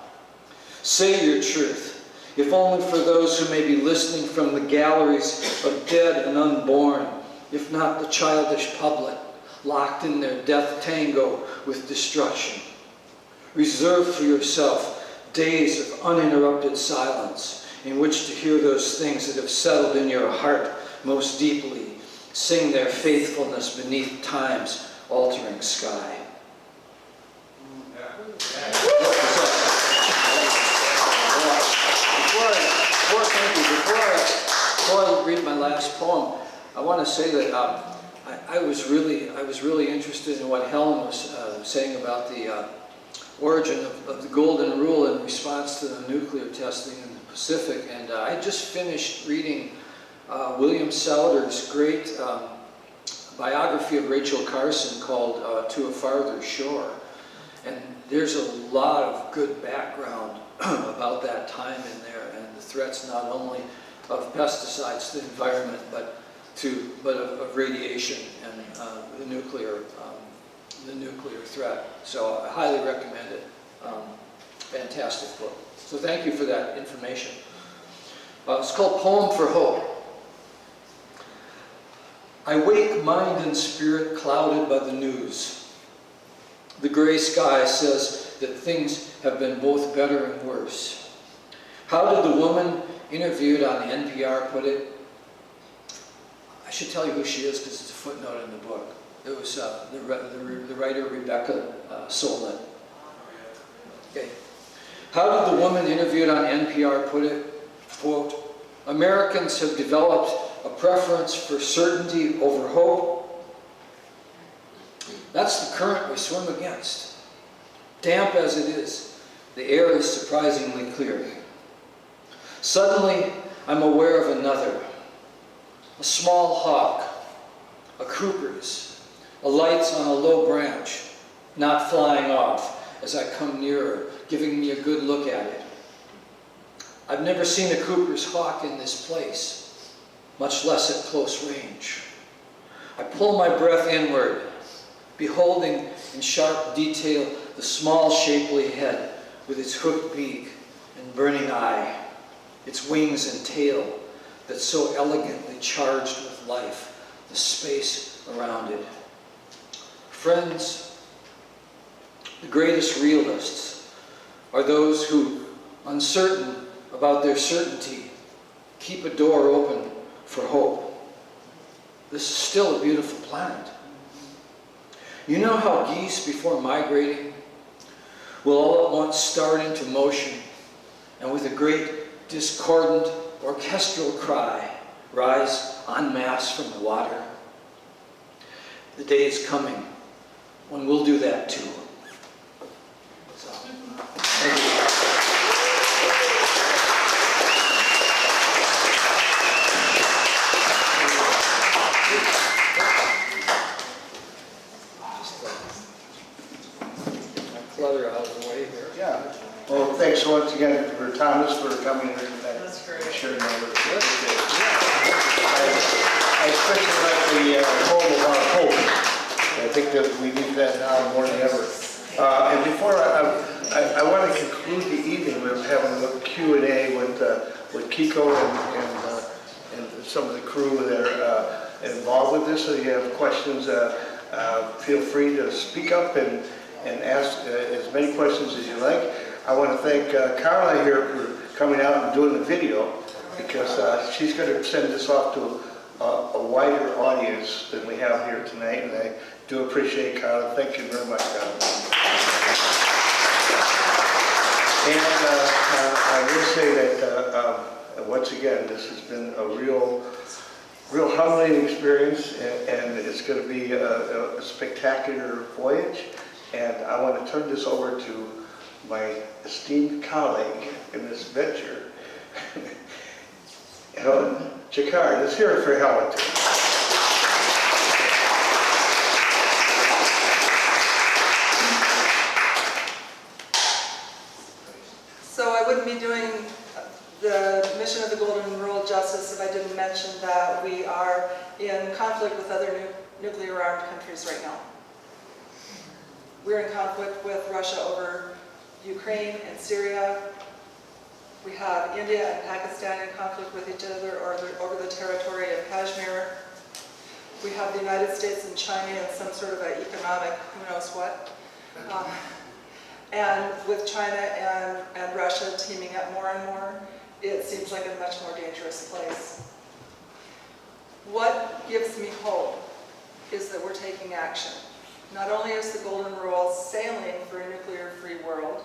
Say your truth, if only for those who may be listening from the galleries of dead and unborn, if not the childish public, locked in their death tango with destruction. Reserve for yourself days of uninterrupted silence in which to hear those things that have settled in your heart most deeply sing their faithfulness beneath time's altering sky. Before I read my last poem, I want to say that I was really interested in what Helen was saying about the origin of the Golden Rule in response to the nuclear testing in the Pacific, and I just finished reading William Souter's great biography of Rachel Carson called To a Farther Shore, and there's a lot of good background about that time in there and the threats not only of pesticides to the environment but of radiation and the nuclear threat. So I highly recommend it. Fantastic book. So thank you for that information. It's called Poem for Hope. I wake mind and spirit clouded by the news. The gray sky says that things have been both better and worse. How did the woman interviewed on NPR put it? I should tell you who she is because it's a footnote in the book. It was the writer Rebecca Solnit. Okay. How did the woman interviewed on NPR put it? Quote, Americans have developed a preference for certainty over hope. That's the current we swim against. Damp as it is, the air is surprisingly clear. Suddenly, I'm aware of another. A small hawk, a Cooper's, a lights on a low branch, not flying off as I come nearer, giving me a good look at it. I've never seen a Cooper's hawk in this place, much less at close range. I pull my breath inward, beholding in sharp detail the small shapely head with its hooked beak and burning eye, its wings and tail that's so elegantly charged with life, the space around it. Friends, the greatest realists are those who, uncertain about their certainty, keep a door open for hope. This is still a beautiful planet. You know how geese, before migrating, will all at once start into motion and with a great discordant orchestral cry rise en masse from the water? The day is coming when we'll do that too. So, thank you. Clutter out of the way here. Yeah. Well, thanks once again for Thomas for coming here tonight. That's great. Sharing all this. I especially like the poem about hope. I think that we need that now more than ever. And before I want to conclude the evening with having a Q&A with Kiko and some of the crew that are involved with this. So you have questions, feel free to speak up and ask as many questions as you like. I want to thank Carla here for coming out and doing the video because she's going to send this off to a wider audience than we have here tonight, and I do appreciate Carla. Thank you very much, Carla. And I will say that once again, this has been a real humbling experience, and it's going to be a spectacular voyage. And I want to turn this over to my esteemed colleague in this venture, Helen Chikar. Let's hear it for Helen. So I wouldn't be doing the mission of the Golden Rule justice if I didn't mention that we are in conflict with other nuclear armed countries right now. We're in conflict with Russia over Ukraine and Syria. We have India and Pakistan in conflict with each other over the territory of Kashmir. We have the United States and China in some sort of an economic who knows what. And with China and Russia teaming up more and more, it seems like a much more dangerous place. What gives me hope is that we're taking action. Not only is the Golden Rule sailing for a nuclear-free world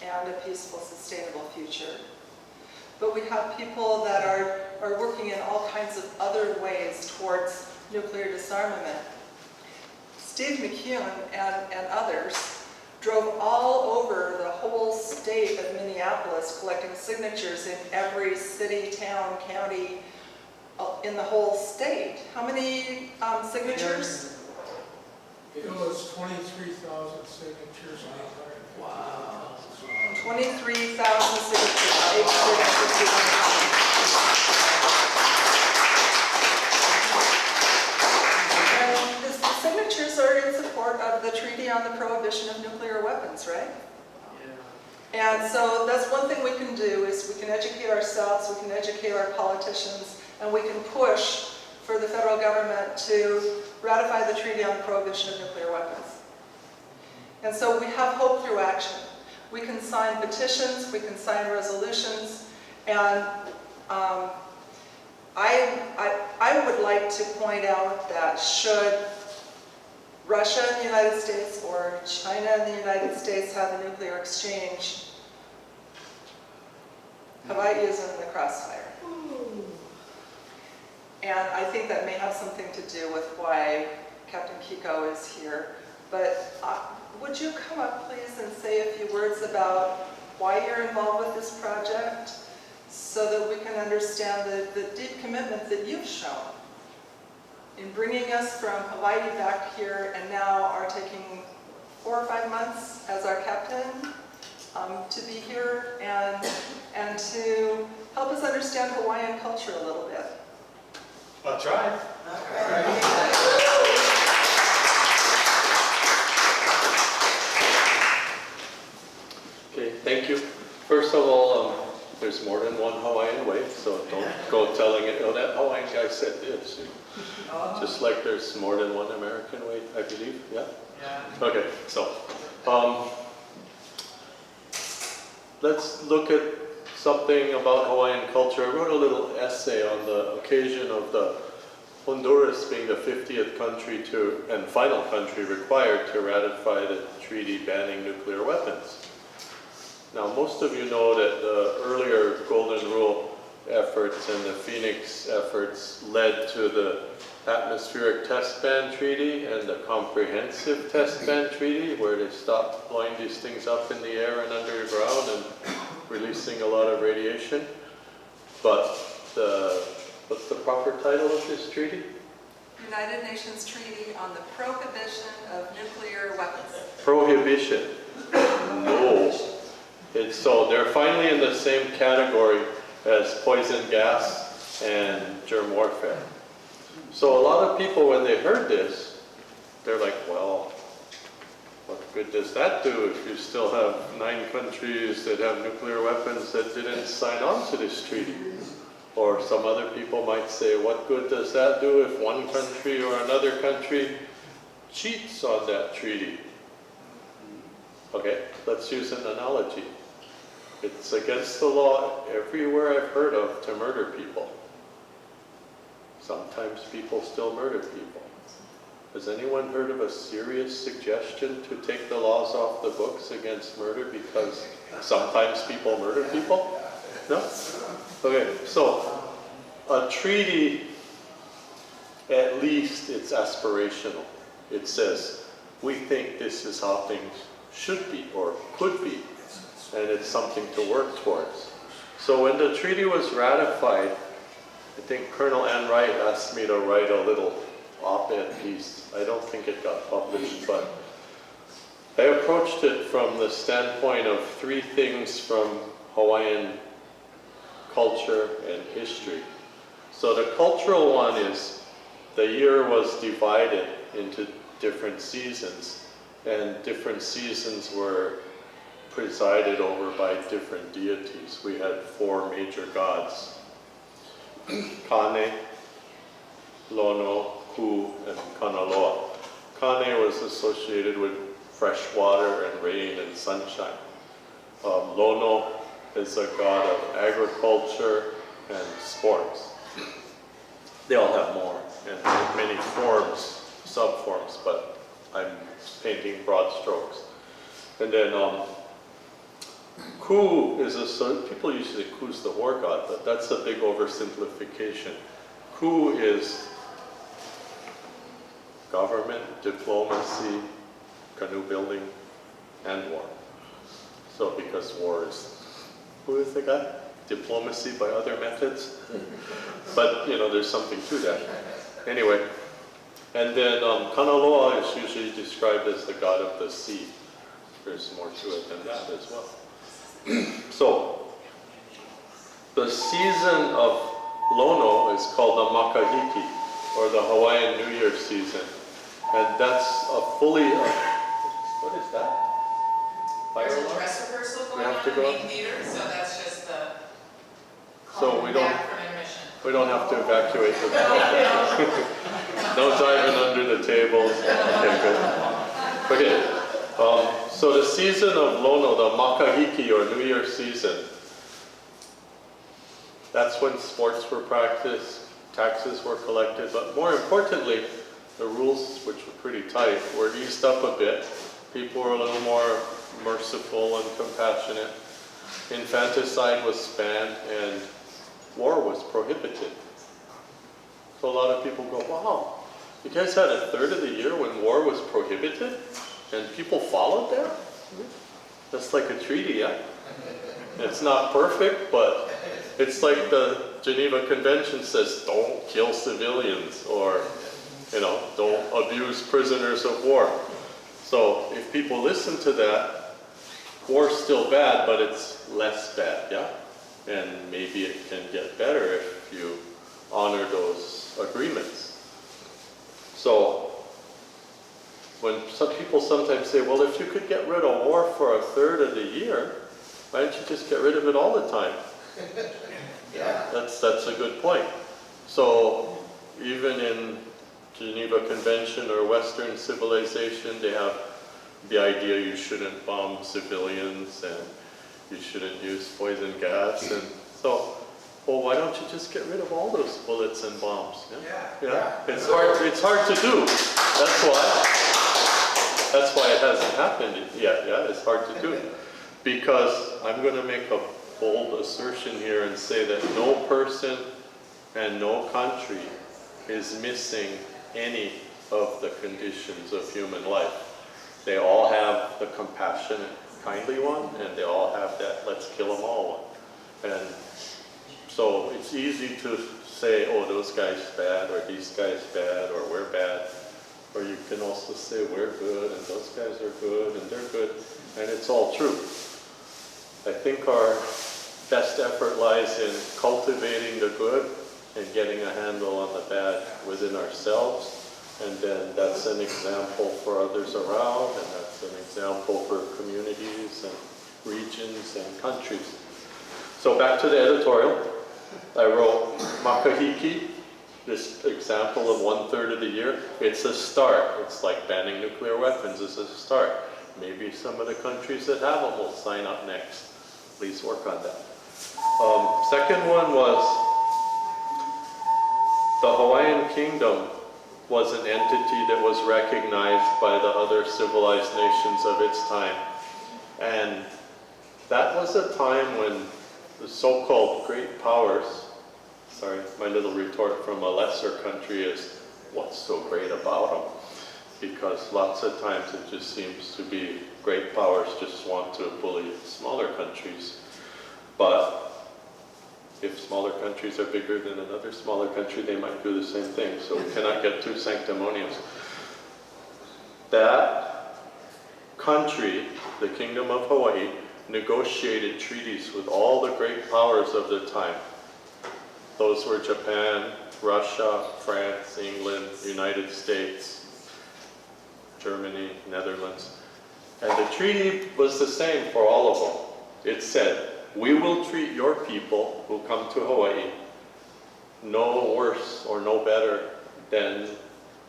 and a peaceful, sustainable future, but we have people that are working in all kinds of other ways towards nuclear disarmament. Steve McCune and others drove all over the whole state of Minneapolis collecting signatures in every city, town, county, in the whole state. How many signatures? It was 23,000 signatures. Wow. 23,000 signatures. And the signatures are in support of the Treaty on the Prohibition of Nuclear Weapons, right? Yeah. And so that's one thing we can do is we can educate ourselves, we can educate our politicians, and we can push for the federal government to ratify the Treaty on the Prohibition of Nuclear Weapons. And so we have hope through action. We can sign petitions, we can sign resolutions, and I would like to point out that should Russia and the United States or China and the United States have a nuclear exchange, Hawaii is in the crossfire. And I think that may have something to do with why Captain Kiko is here. But would you come up, please, and say a few words about why you're involved with this project so that we can understand the deep commitment that you've shown in bringing us from Hawaii back here and now are taking 4 or 5 months as our captain to be here and to help us understand Hawaiian culture a little bit. I'll try. Okay, thank you. First of all, there's more than one Hawaiian way, so don't go telling it, oh, that Hawaiian guy said this. Just like there's more than one American way, I believe, yeah? Yeah. Okay, so, let's look at something about Hawaiian culture. I wrote a little essay on the occasion of the Honduras being the 50th country and final country required to ratify the treaty banning nuclear weapons. Now, most of you know that the earlier Golden Rule efforts and the Phoenix efforts led to the Atmospheric Test Ban Treaty and the Comprehensive Test Ban Treaty, where they stopped blowing these things up in the air and underground and releasing a lot of radiation. But what's the proper title of this treaty? United Nations Treaty on the Prohibition of Nuclear Weapons. Prohibition. No. So they're finally in the same category as poison gas and germ warfare. So a lot of people, when they heard this, they're like, well, what good does that do if you still have 9 countries that have nuclear weapons that didn't sign on to this treaty? Or some other people might say, what good does that do if one country or another country cheats on that treaty? Okay, let's use an analogy. It's against the law everywhere I've heard of to murder people. Sometimes people still murder people. Has anyone heard of a serious suggestion to take the laws off the books against murder because sometimes people murder people? No? Okay, so a treaty, at least it's aspirational. It says, we think this is how things should be or could be. and it's something to work towards. So when the treaty was ratified, I think Colonel Ann Wright asked me to write a little op-ed piece. I don't think it got published, but I approached it from the standpoint of 3 things from Hawaiian culture and history. So the cultural one is the year was divided into different seasons, and different seasons were presided over by different deities. We had 4 major gods: Kane, Lono, Ku, and Kanaloa. Kane was associated with fresh water and rain and sunshine. Lono is a god of agriculture and sports. They all have more and many forms, subforms, but I'm painting broad strokes. And then Ku is people usually say Ku's the war god, but that's a big oversimplification. Ku is government, diplomacy, canoe building, and war. So because war is, who is the guy? Diplomacy by other methods. But you know, there's something to that. Anyway, and then Kanaloa is usually described as the god of the sea. There's more to it than that as well. So, the season of Lono is called the Makahiki, or the Hawaiian New Year season. And that's a fully, what is that? Fire There's a alarm? dress rehearsal We going have on to in go the up? main theater, so that's just the So we don't, back from intermission. we don't have to evacuate the no diving under the tables. Okay, good. Okay. So the season of Lono, the Makahiki, or New Year season, that's when sports were practiced, taxes were collected, but more importantly, the rules, which were pretty tight, were eased up a bit. People were a little more merciful and compassionate. Infanticide was banned and war was prohibited. So a lot of people go, wow, you guys had a third of the year when war was prohibited and people followed that? That's like a treaty, yeah? It's not perfect, but it's like the Geneva Convention says, don't kill civilians, or, you know, don't abuse prisoners of war. So if people listen to that, war's still bad, but it's less bad, yeah? And maybe it can get better if you honor those agreements. So when some people sometimes say, well, if you could get rid of war for a third of the year, why don't you just get rid of it all the time? Yeah, that's a good point. So even in Geneva Convention or Western civilization, they have the idea you shouldn't bomb civilians and you shouldn't use poison gas. And so, well, why don't you just get rid of all those bullets and bombs? Yeah. It's hard to do. That's why it hasn't happened yet. Yeah, it's hard to do. Because I'm going to make a bold assertion here and say that no person and no country is missing any of the conditions of human life. They all have the compassionate, kindly one, and they all have that let's kill them all one. And so it's easy to say, oh, those guys bad, or these guys bad, or we're bad. Or you can also say we're good, and those guys are good, and they're good, and it's all true. I think our best effort lies in cultivating the good and getting a handle on the bad within ourselves. And then that's an example for others around, and that's an example for communities and regions and countries. So back to the editorial. I wrote Makahiki, this example of 1/3 of the year. It's a start. It's like banning nuclear weapons. It's a start. Maybe some of the countries that have them will sign up next. Please work on that. Second one was the Hawaiian Kingdom was an entity that was recognized by the other civilized nations of its time. And that was a time when the so-called great powers, sorry, my little retort from a lesser country is, what's so great about them? Because because lots of times it just seems to be great powers just want to bully smaller countries. But if smaller countries are bigger than another smaller country, they might do the same thing. So we cannot get too sanctimonious. That country, the Kingdom of Hawaii, negotiated treaties with all the great powers of the time. Those were Japan, Russia, France, England, United States, Germany, Netherlands. And the treaty was the same for all of them. It said, we will treat your people who come to Hawaii no worse or no better than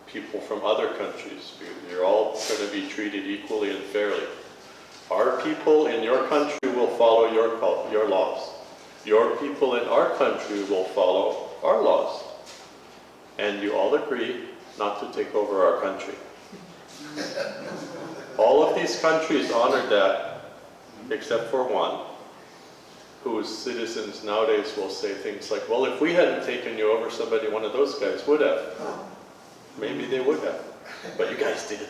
people from other countries. You're all going to be treated equally and fairly. Our people in your country will follow your laws. Your people in our country will follow our laws. And you all agree not to take over our country. All of these countries honored that, except for one, whose citizens nowadays will say things like, well, if we hadn't taken you over, one of those guys would have. Maybe they would have, but you guys did.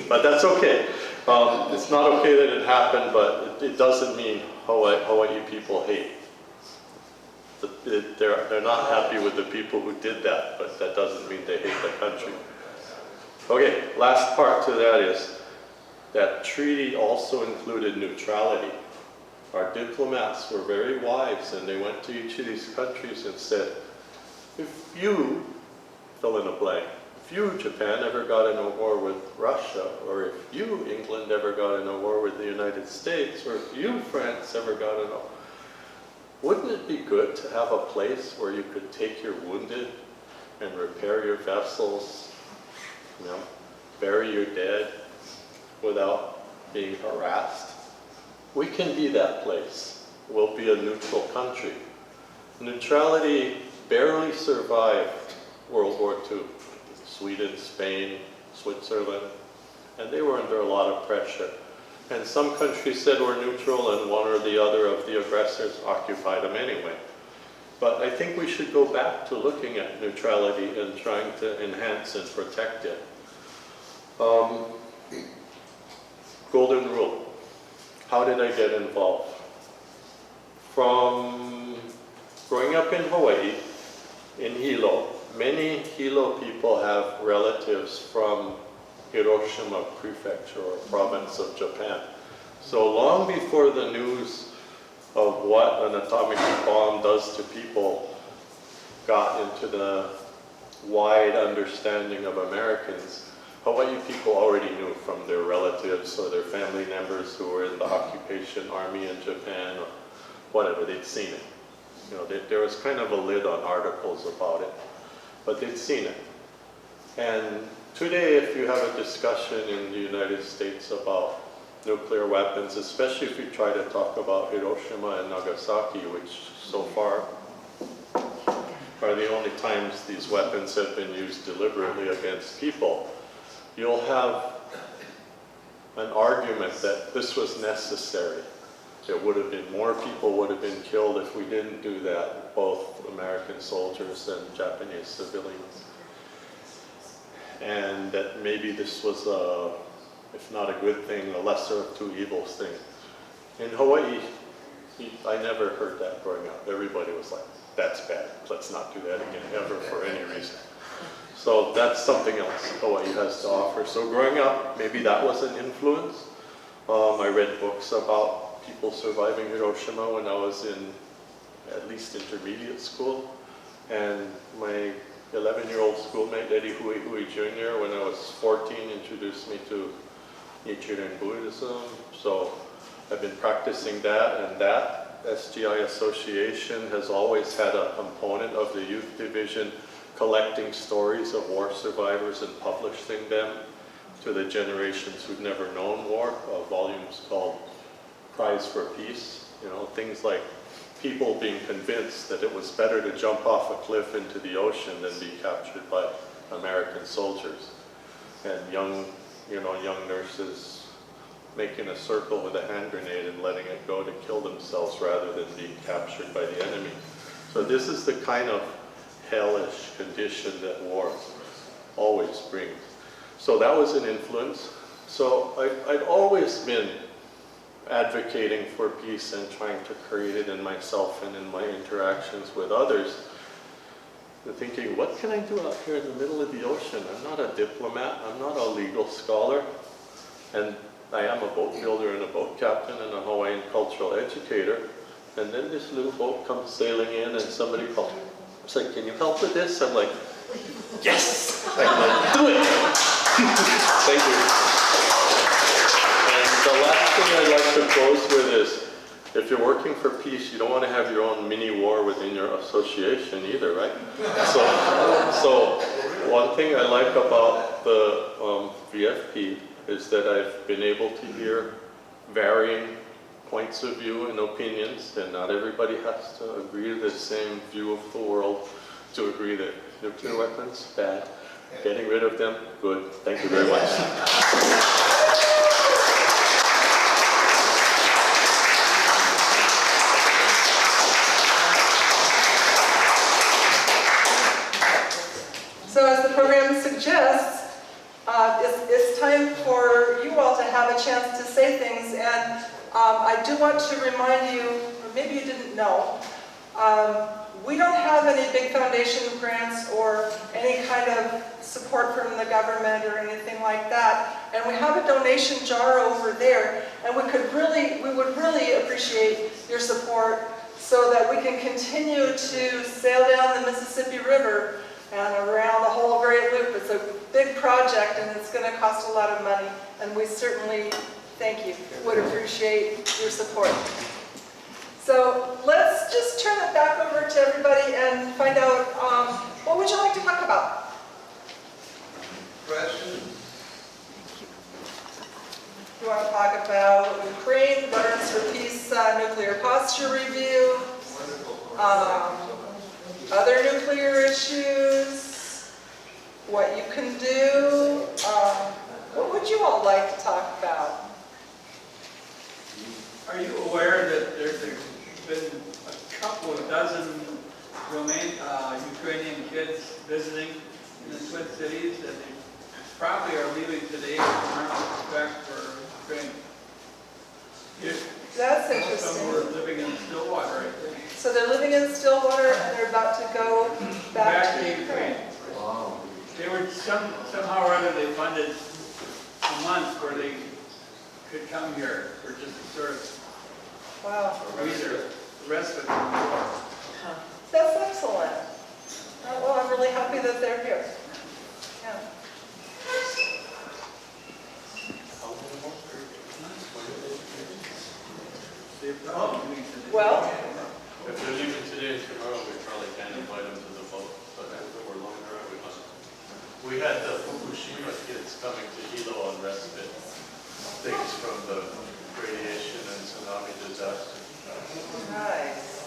But that's okay. It's not okay that it happened, but it doesn't mean Hawaii people hate. They're not happy with the people who did that, but that doesn't mean they hate the country. Okay, last part to that is that treaty also included neutrality. Our diplomats were very wise, and they went to each of these countries and said, if you, fill in a blank, if you, Japan, ever got in a war with Russia, or if you, England, ever got in a war with the United States, or if you, France, ever got in a war, wouldn't it be good to have a place where you could take your wounded and repair your vessels, bury your dead without being harassed? We can be that place. We'll be a neutral country. Neutrality barely survived World War II. Sweden, Spain, Switzerland, and they were under a lot of pressure. And some countries said we're neutral, and one or the other of the aggressors occupied them anyway. But I think we should go back to looking at neutrality and trying to enhance and protect it. Golden rule. How did I get involved? From growing up in Hawaii, in Hilo, many Hilo people have relatives from Hiroshima Prefecture or province of Japan. So long before the news of what an atomic bomb does to people got into the wide understanding of Americans, Hawaii people already knew from their relatives or their family members who were in the occupation army in Japan or whatever, they'd seen it. There was kind of a lid on articles about it, but they'd seen it. And today, if you have a discussion in the United States about nuclear weapons, especially if you try to talk about Hiroshima and Nagasaki, which so far are the only times these weapons have been used deliberately against people, you'll have an argument that this was necessary. There would have been more people would have been killed if we didn't do that, both American soldiers and Japanese civilians. And that maybe this was, if not a good thing, a lesser of two evils thing. In Hawaii, I never heard that growing up. Everybody was like, that's bad. Let's not do that again, ever, for any reason. So that's something else Hawaii has to offer. So growing up, maybe that was an influence. I read books about people surviving Hiroshima when I was in at least intermediate school. And my 11-year-old schoolmate, Eddie Hui Hui Jr., when I was 14, introduced me to Nichiren Buddhism. So I've been practicing that, and that SGI association has always had a component of the youth division collecting stories of war survivors and publishing them to the generations who've never known war, volumes called Cries for Peace. Things like people being convinced that it was better to jump off a cliff into the ocean than be captured by American soldiers. And young nurses making a circle with a hand grenade and letting it go to kill themselves rather than being captured by the enemy. So this is the kind of hellish condition that war always brings. So that was an influence. So I'd always been advocating for peace and trying to create it in myself and in my interactions with others. And thinking, what can I do out here in the middle of the ocean? I'm not a diplomat, I'm not a legal scholar, and I am a boat builder and a boat captain and a Hawaiian cultural educator. And then this little boat comes sailing in and somebody called, it's like, can you help with this? I'm like, yes! I'm like, do it! Thank you. And the last thing I'd like to close with is, if you're working for peace, you don't want to have your own mini war within your association either, right? So one thing I like about the VFP is that I've been able to hear varying points of view and opinions, and not everybody has to agree to the same view of the world to agree that nuclear weapons, bad. Getting rid of them, good. Thank you very much. So as the program suggests, it's time for you all to have a chance to say things, and I do want to remind you, or maybe you didn't know, we don't have any big foundation grants or any kind of support from the government or anything like that, and we have a donation jar over there, and we would really appreciate your support so that we can continue to sail down the Mississippi River and around the whole Great Loop. It's a big project and it's going to cost a lot of money, and we certainly, thank you, would appreciate your support. So let's just turn it back over to everybody and find out, what would you like to talk about? Questions? You want to talk about Ukraine, Veterans for Peace nuclear posture review, other nuclear issues, what you can do. What would you all like to talk about? Are you aware that there's been a couple of dozen Ukrainian kids visiting in the Twin Cities, and they probably are leaving today to back for Ukraine? That's Some interesting. were living in Stillwater, I think. So they're living in Stillwater and they're about to go back to Ukraine. Wow. They were somehow or other they funded a month where they could come here for just a sort of Wow. either respite from the war. That's excellent. Well, I'm really happy that they're here. Yeah. Well, If they're leaving today and tomorrow, we probably can't invite them to the boat, but we're longer, I would not. We had the Fukushima kids coming to Hilo on respite, things from the radiation and tsunami disaster. nice.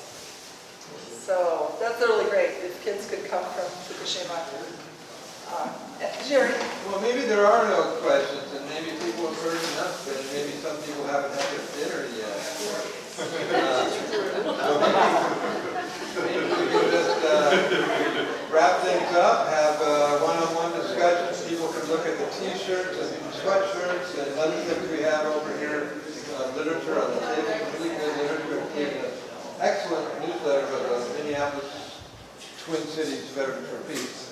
So that's really great if kids could come from Fukushima. Jerry? Well, maybe there are no questions, and maybe people have heard enough, and maybe some people haven't had their dinner yet. Maybe we can just wrap things up, have one-on-one discussions. People can look at the t-shirts and sweatshirts and other things we have over here, literature on the table, really good literature. We have an excellent newsletter of the Minneapolis Twin Cities Veterans for Peace.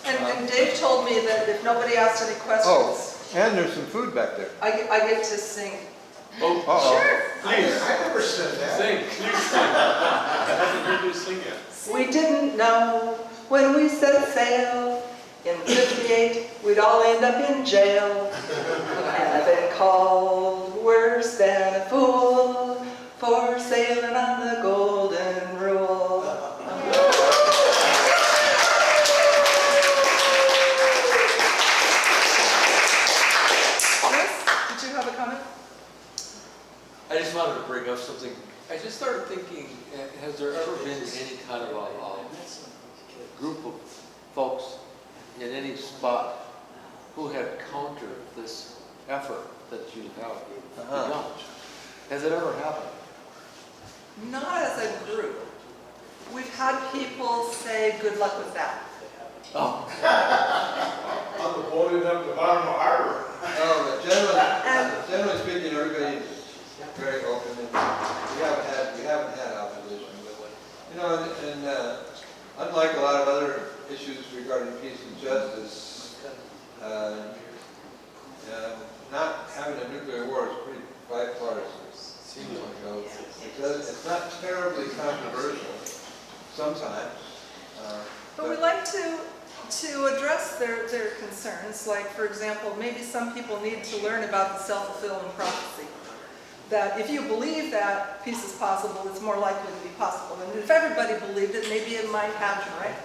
And Dave told me that if nobody asked any questions, And there's some food back there. I get to sing. Oh, Sure. please, I never said that. sing, please sing. I haven't heard you sing yet. We didn't know when we set sail in '58 we'd all end up in jail. And I've been called worse than a fool for sailing on the Golden Rule. Chris, did you have a comment? I just wanted to bring up something. I just started thinking, has there ever been any kind of a group of folks in any spot who have countered this effort that you have begun? Has it ever happened? Not as a group. We've had people say good luck with that. Oh. On the boat end up the bottom of the harbor. No, but generally speaking, everybody is very open, and we haven't had opposition. But, you know, and unlike a lot of other issues regarding peace and justice, not having a nuclear war is pretty bipartisan. So it's not terribly controversial sometimes. But we like to address their concerns. Like, for example, maybe some people need to learn about the self-fulfilling prophecy. That if you believe that peace is possible, it's more likely to be possible. And if everybody believed it, maybe it might happen, right?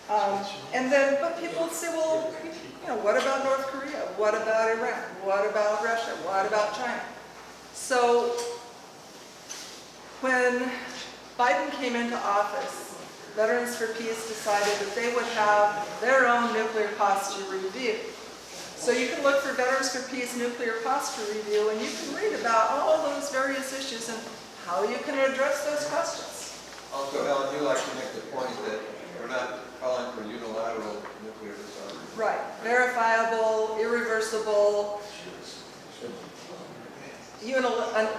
But people would say, well, you know, what about North Korea? What about Iran? What about Russia? What about China? So when Biden came into office, Veterans for Peace decided that they would have their own nuclear posture review. So you can look for Veterans for Peace nuclear posture review, and you can read about all those various issues and how you can address those questions. Also, Helen, you like to make the point that we're not calling for unilateral nuclear disarmament. Right. Verifiable, irreversible,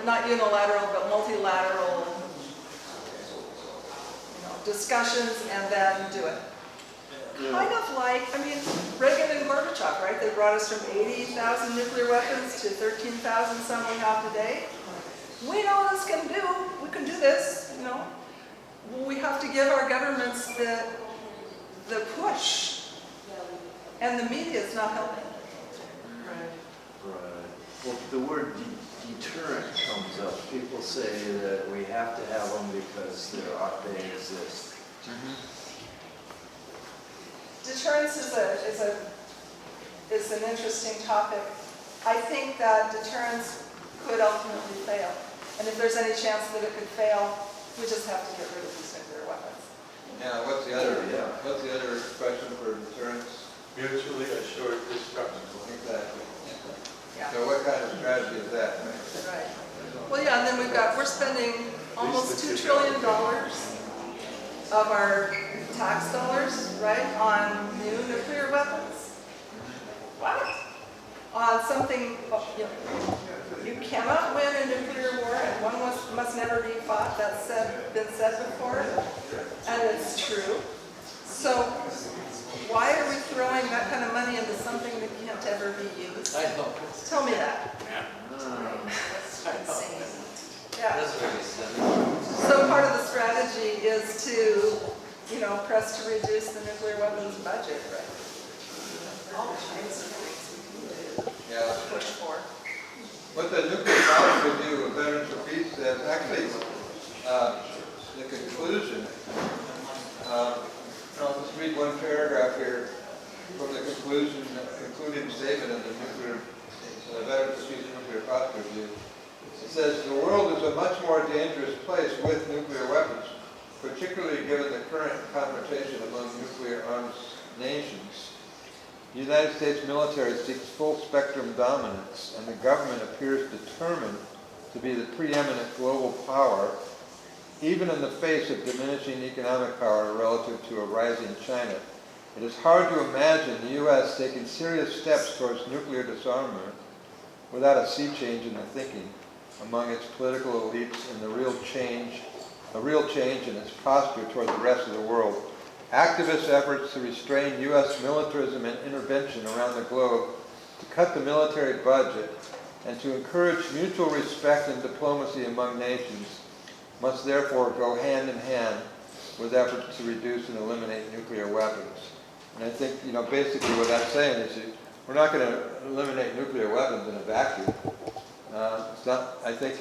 not unilateral, but multilateral discussions, and then do it. Kind of like, I mean, Reagan and Gorbachev, right? They brought us from 80,000 nuclear weapons to 13,000 some we have today. We know what this can do. We can do this, you know. We have to give our governments the push. And the media is not helping. Right. Well, the word deterrent comes up. People say that we have to have them because they exist. Deterrence is an interesting topic. I think that deterrence could ultimately fail. And if there's any chance that it could fail, we just have to get rid of these nuclear weapons. Yeah, what's the other expression for deterrence? Mutually assured destruction. Exactly. Yeah. So what kind of strategy is that? Right. Well, yeah, and then we're spending almost $2 trillion of our tax dollars, right, on new nuclear weapons. What? On something, you cannot win a nuclear war, and one must never be fought. That's been said before, and it's true. So why are we throwing that kind of money into something that can't ever be used? I know. Tell me that. Yeah. So part of the strategy is to, press to reduce the nuclear weapons budget, right? All kinds of things we can do. Push for. What the nuclear policy review of Veterans for Peace says, actually, the conclusion, I'll just read one paragraph here from the concluding statement of the Veterans for Peace nuclear posture review. It says, the world is a much more dangerous place with nuclear weapons, particularly given the current confrontation among nuclear arms nations. The United States military seeks full spectrum dominance, and the government appears determined to be the preeminent global power, even in the face of diminishing economic power relative to a rising China. It is hard to imagine the U.S. taking serious steps towards nuclear disarmament without a sea change in the thinking among its political elites and a real change in its posture toward the rest of the world. Activist efforts to restrain U.S. militarism and intervention around the globe, to cut the military budget, and to encourage mutual respect and diplomacy among nations must therefore go hand in hand with efforts to reduce and eliminate nuclear weapons. And I think, basically what that's saying is we're not going to eliminate nuclear weapons in a vacuum. I think,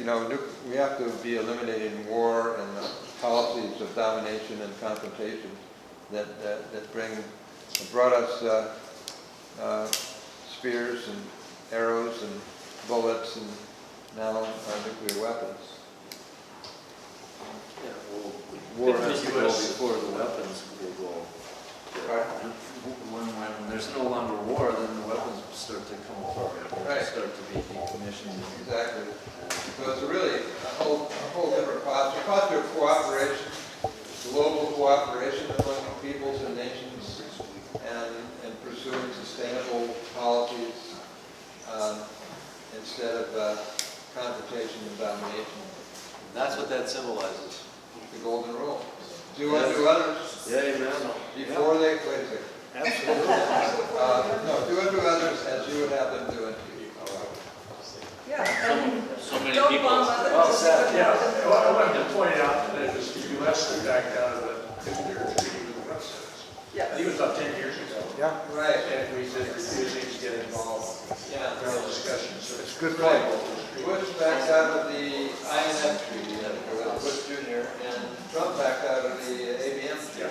we have to be eliminating war and policies of domination and confrontation that brought us spears and arrows and bullets and now nuclear weapons. Yeah, well, war has to go before the weapons will go. When there's no longer war, then the weapons start to come apart. They start to be decommissioned. Exactly. So it's really a whole different posture of cooperation, global cooperation among peoples and nations, and pursuing sustainable policies instead of confrontation and domination. That's what that symbolizes. The golden rule. Do unto others Yeah, amen. before they, wait a second. Absolutely. No, do unto others as you would have them do unto you. Yeah, and So many don't people. bomb others. Well said. Yeah, well, I wanted to point out that it was the U.S. that backed out of the nuclear treaty with the Russians. I Yes. think it was about 10 years ago. Yeah, Right. And we said refusing to get involved Yeah. in our discussions. So it's a good Right. point. Bush backed out of the INF treaty, with Bush Jr., and Trump backed out of the ABM treaty.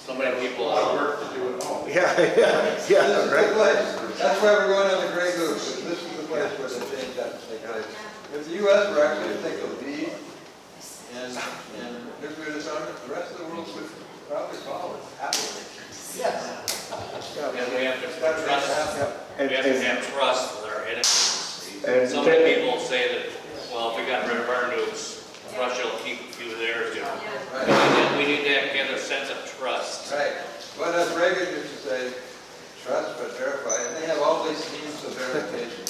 So many A people. lot of work to do at home. Yeah, This is the right. place. That's why we're going on the Grey Goose. This is the place where the change has to take place. If the U.S. were actually to take a lead in nuclear disarmament, the rest of the world would probably follow it happily. Yes. And we have to trust, And- we have to and- have trust with our enemies. And- So many people say that, well, if we got rid of our nukes, Russia will keep a few of theirs, you know. Right. And we need to have a sense of trust. Right. But as Reagan used to say, trust but verify. And they have all these schemes of verification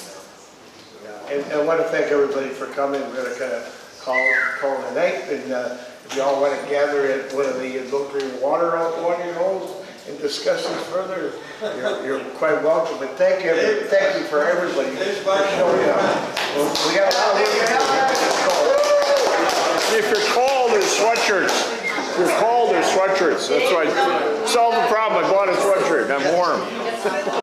now. And I want to thank everybody for coming. We're going to kind of call it a night. And if you all want to gather at one of the local water out one year olds and discuss this further, you're quite welcome. But thank you for everybody for showing up. We got a lot of work to do. If you're cold, there's sweatshirts. If you're cold, there's sweatshirts. That's why, solve the problem. I bought a sweatshirt. I'm warm.